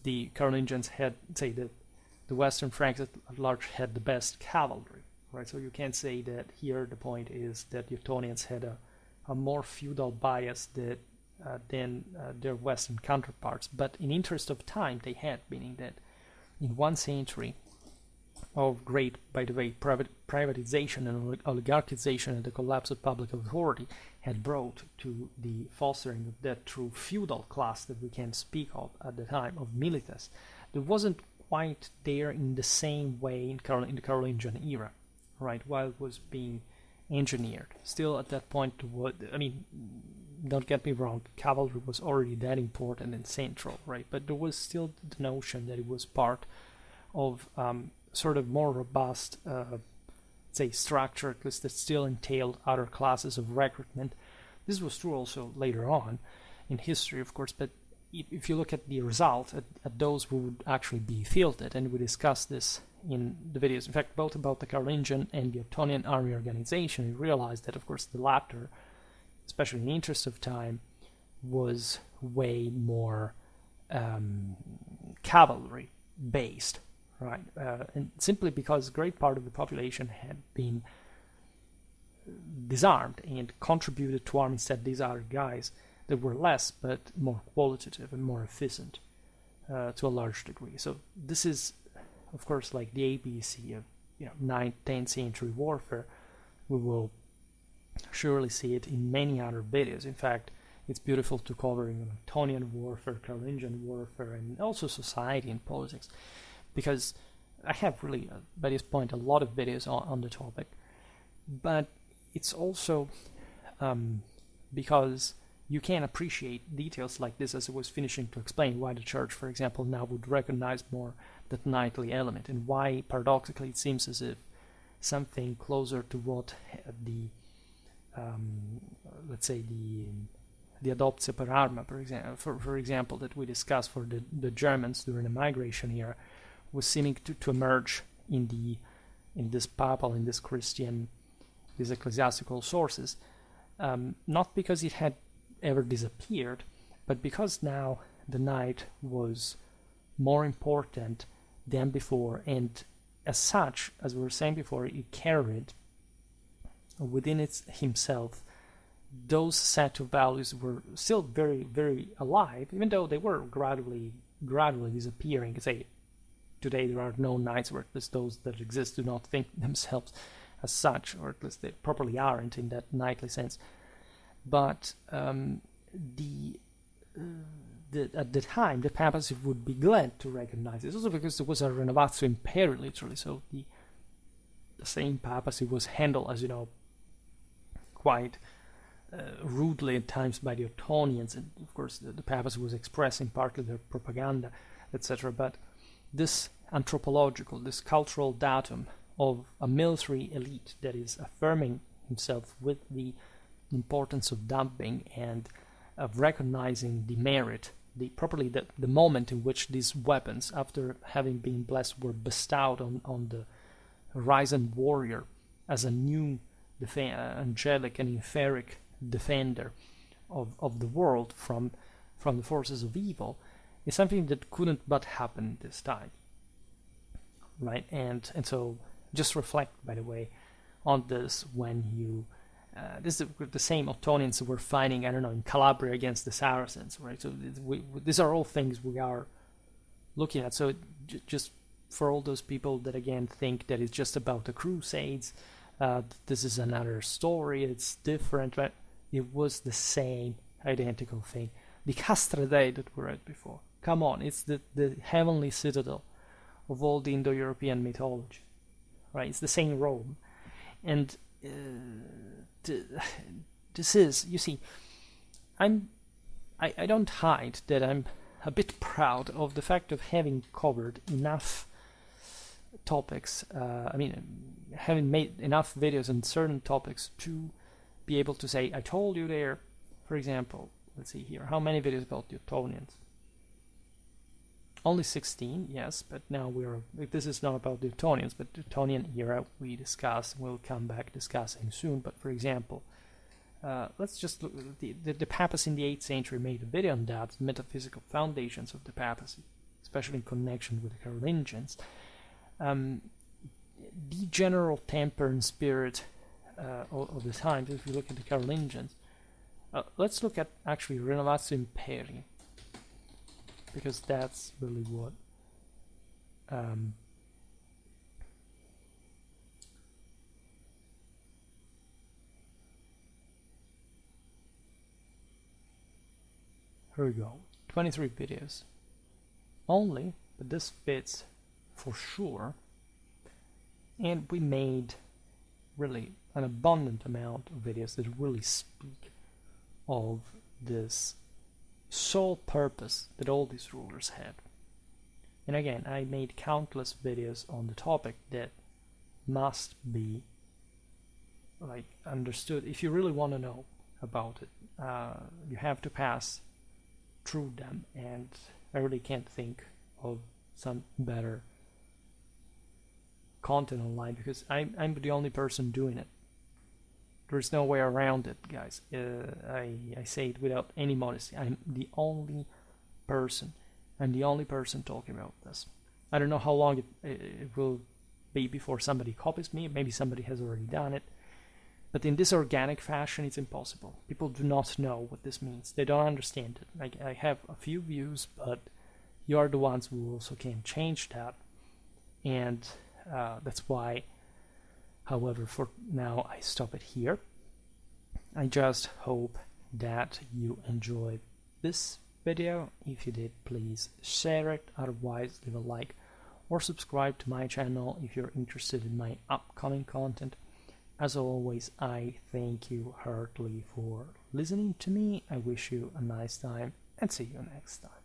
A: the Carolingians had, say, the Western Franks at large had the best cavalry, right? So you can't say that here the point is that the Ottonians had a more feudal bias than their Western counterparts. But in interest of time, they had, meaning that in 1 century, of great, by the way, privatization and oligarchization and the collapse of public authority had brought to the fostering of that true feudal class that we can speak of at the time of milites, that wasn't quite there in the same way in the Carolingian era, right, while it was being engineered. Still at that point, don't get me wrong, cavalry was already that important and central, right, but there was still the notion that it was part of sort of more robust, say, structure, because that still entailed other classes of recruitment. This was true also later on in history, of course, but if you look at the result, at those who would actually be fielded, and we discussed this in the videos, in fact, both about the Carolingian and the Ottonian army organization, we realized that, of course, the latter, especially in the interest of time, was way more cavalry-based, right? And simply because a great part of the population had been disarmed and contributed to arm instead these other guys that were less but more qualitative and more efficient to a large degree. So this is, of course, like the ABC of 9th, 10th century warfare. We will surely see it in many other videos. In fact, it's beautiful to cover Ottonian warfare, Carolingian warfare, and also society and politics, because I have really, by this point, a lot of videos on the topic. But it's also because you can appreciate details like this, as I was finishing to explain why the church, for example, now would recognize more that knightly element, and why paradoxically it seems as if something closer to what the let's say the adoptio per arma, for example, that we discussed for the Germans during the migration era, was seeming to emerge in this papal, in this Christian, these ecclesiastical sources, not because it had ever disappeared, but because now the knight was more important than before, and as such, as we were saying before, it carried within himself those set of values were still very, very alive, even though they were gradually disappearing. Say, today there are no knights, or at least those that exist do not think themselves as such, or at least they properly aren't in that knightly sense. But at the time, the papacy would be glad to recognize this, also because there was a renovatio imperi, literally. So the same papacy was handled, as you know, quite rudely at times by the Ottonians, and of course the papacy was expressing partly their propaganda, etc. But this anthropological, this cultural datum of a military elite that is affirming himself with the importance of dumping and of recognizing the merit, the moment in which these weapons, after having been blessed, were bestowed on the risen warrior as a new angelic and etheric defender of the world from the forces of evil, is something that couldn't but happen this time, right? And so just reflect, by the way, on this when you this is the same Ottonians who were fighting, I don't know, in Calabria against the Saracens, right? So these are all things we are looking at. So just for all those people that again think that it's just about the Crusades, this is another story, it's different, right? It was the same identical thing. The Castra that we read before, come on, it's the heavenly citadel of all the Indo-European mythology, right? It's the same Rome. And this is, you see, I don't hide that I'm a bit proud of the fact of having covered enough topics, having made enough videos on certain topics to be able to say, I told you there, for example, let's see here, how many videos about the Ottonians? Only 16, yes, but now this is not about the Ottonians, but the Ottonian era we discussed, we'll come back discussing soon. But for example, let's just look at the papacy in the 8th century made a video on that, the metaphysical foundations of the papacy, especially in connection with the Carolingians. The general temper and spirit of the times, if you look at the Carolingians, let's look at actually Renovatio Imperi, because that's really what here we go, 23 videos only, but this fits for sure. And we made really an abundant amount of videos that really speak of this sole purpose that all these rulers had. And again, I made countless videos on the topic that must be like understood. If you really want to know about it, you have to pass through them, and I really can't think of some better content online, because I'm the only person doing it. There's no way around it, guys. I say it without any modesty. I'm the only person. I'm the only person talking about this. I don't know how long it will be before somebody copies me. Maybe somebody has already done it. But in this organic fashion, it's impossible. People do not know what this means. They don't understand it. Like, I have a few views, but you are the ones who also can change that. And that's why, however, for now, I stop it here. I just hope that you enjoyed this video. If you did, please share it. Otherwise, leave a like or subscribe to my channel if you're interested in my upcoming content. As always, I thank you heartily for listening to me. I wish you a nice time and see you next time.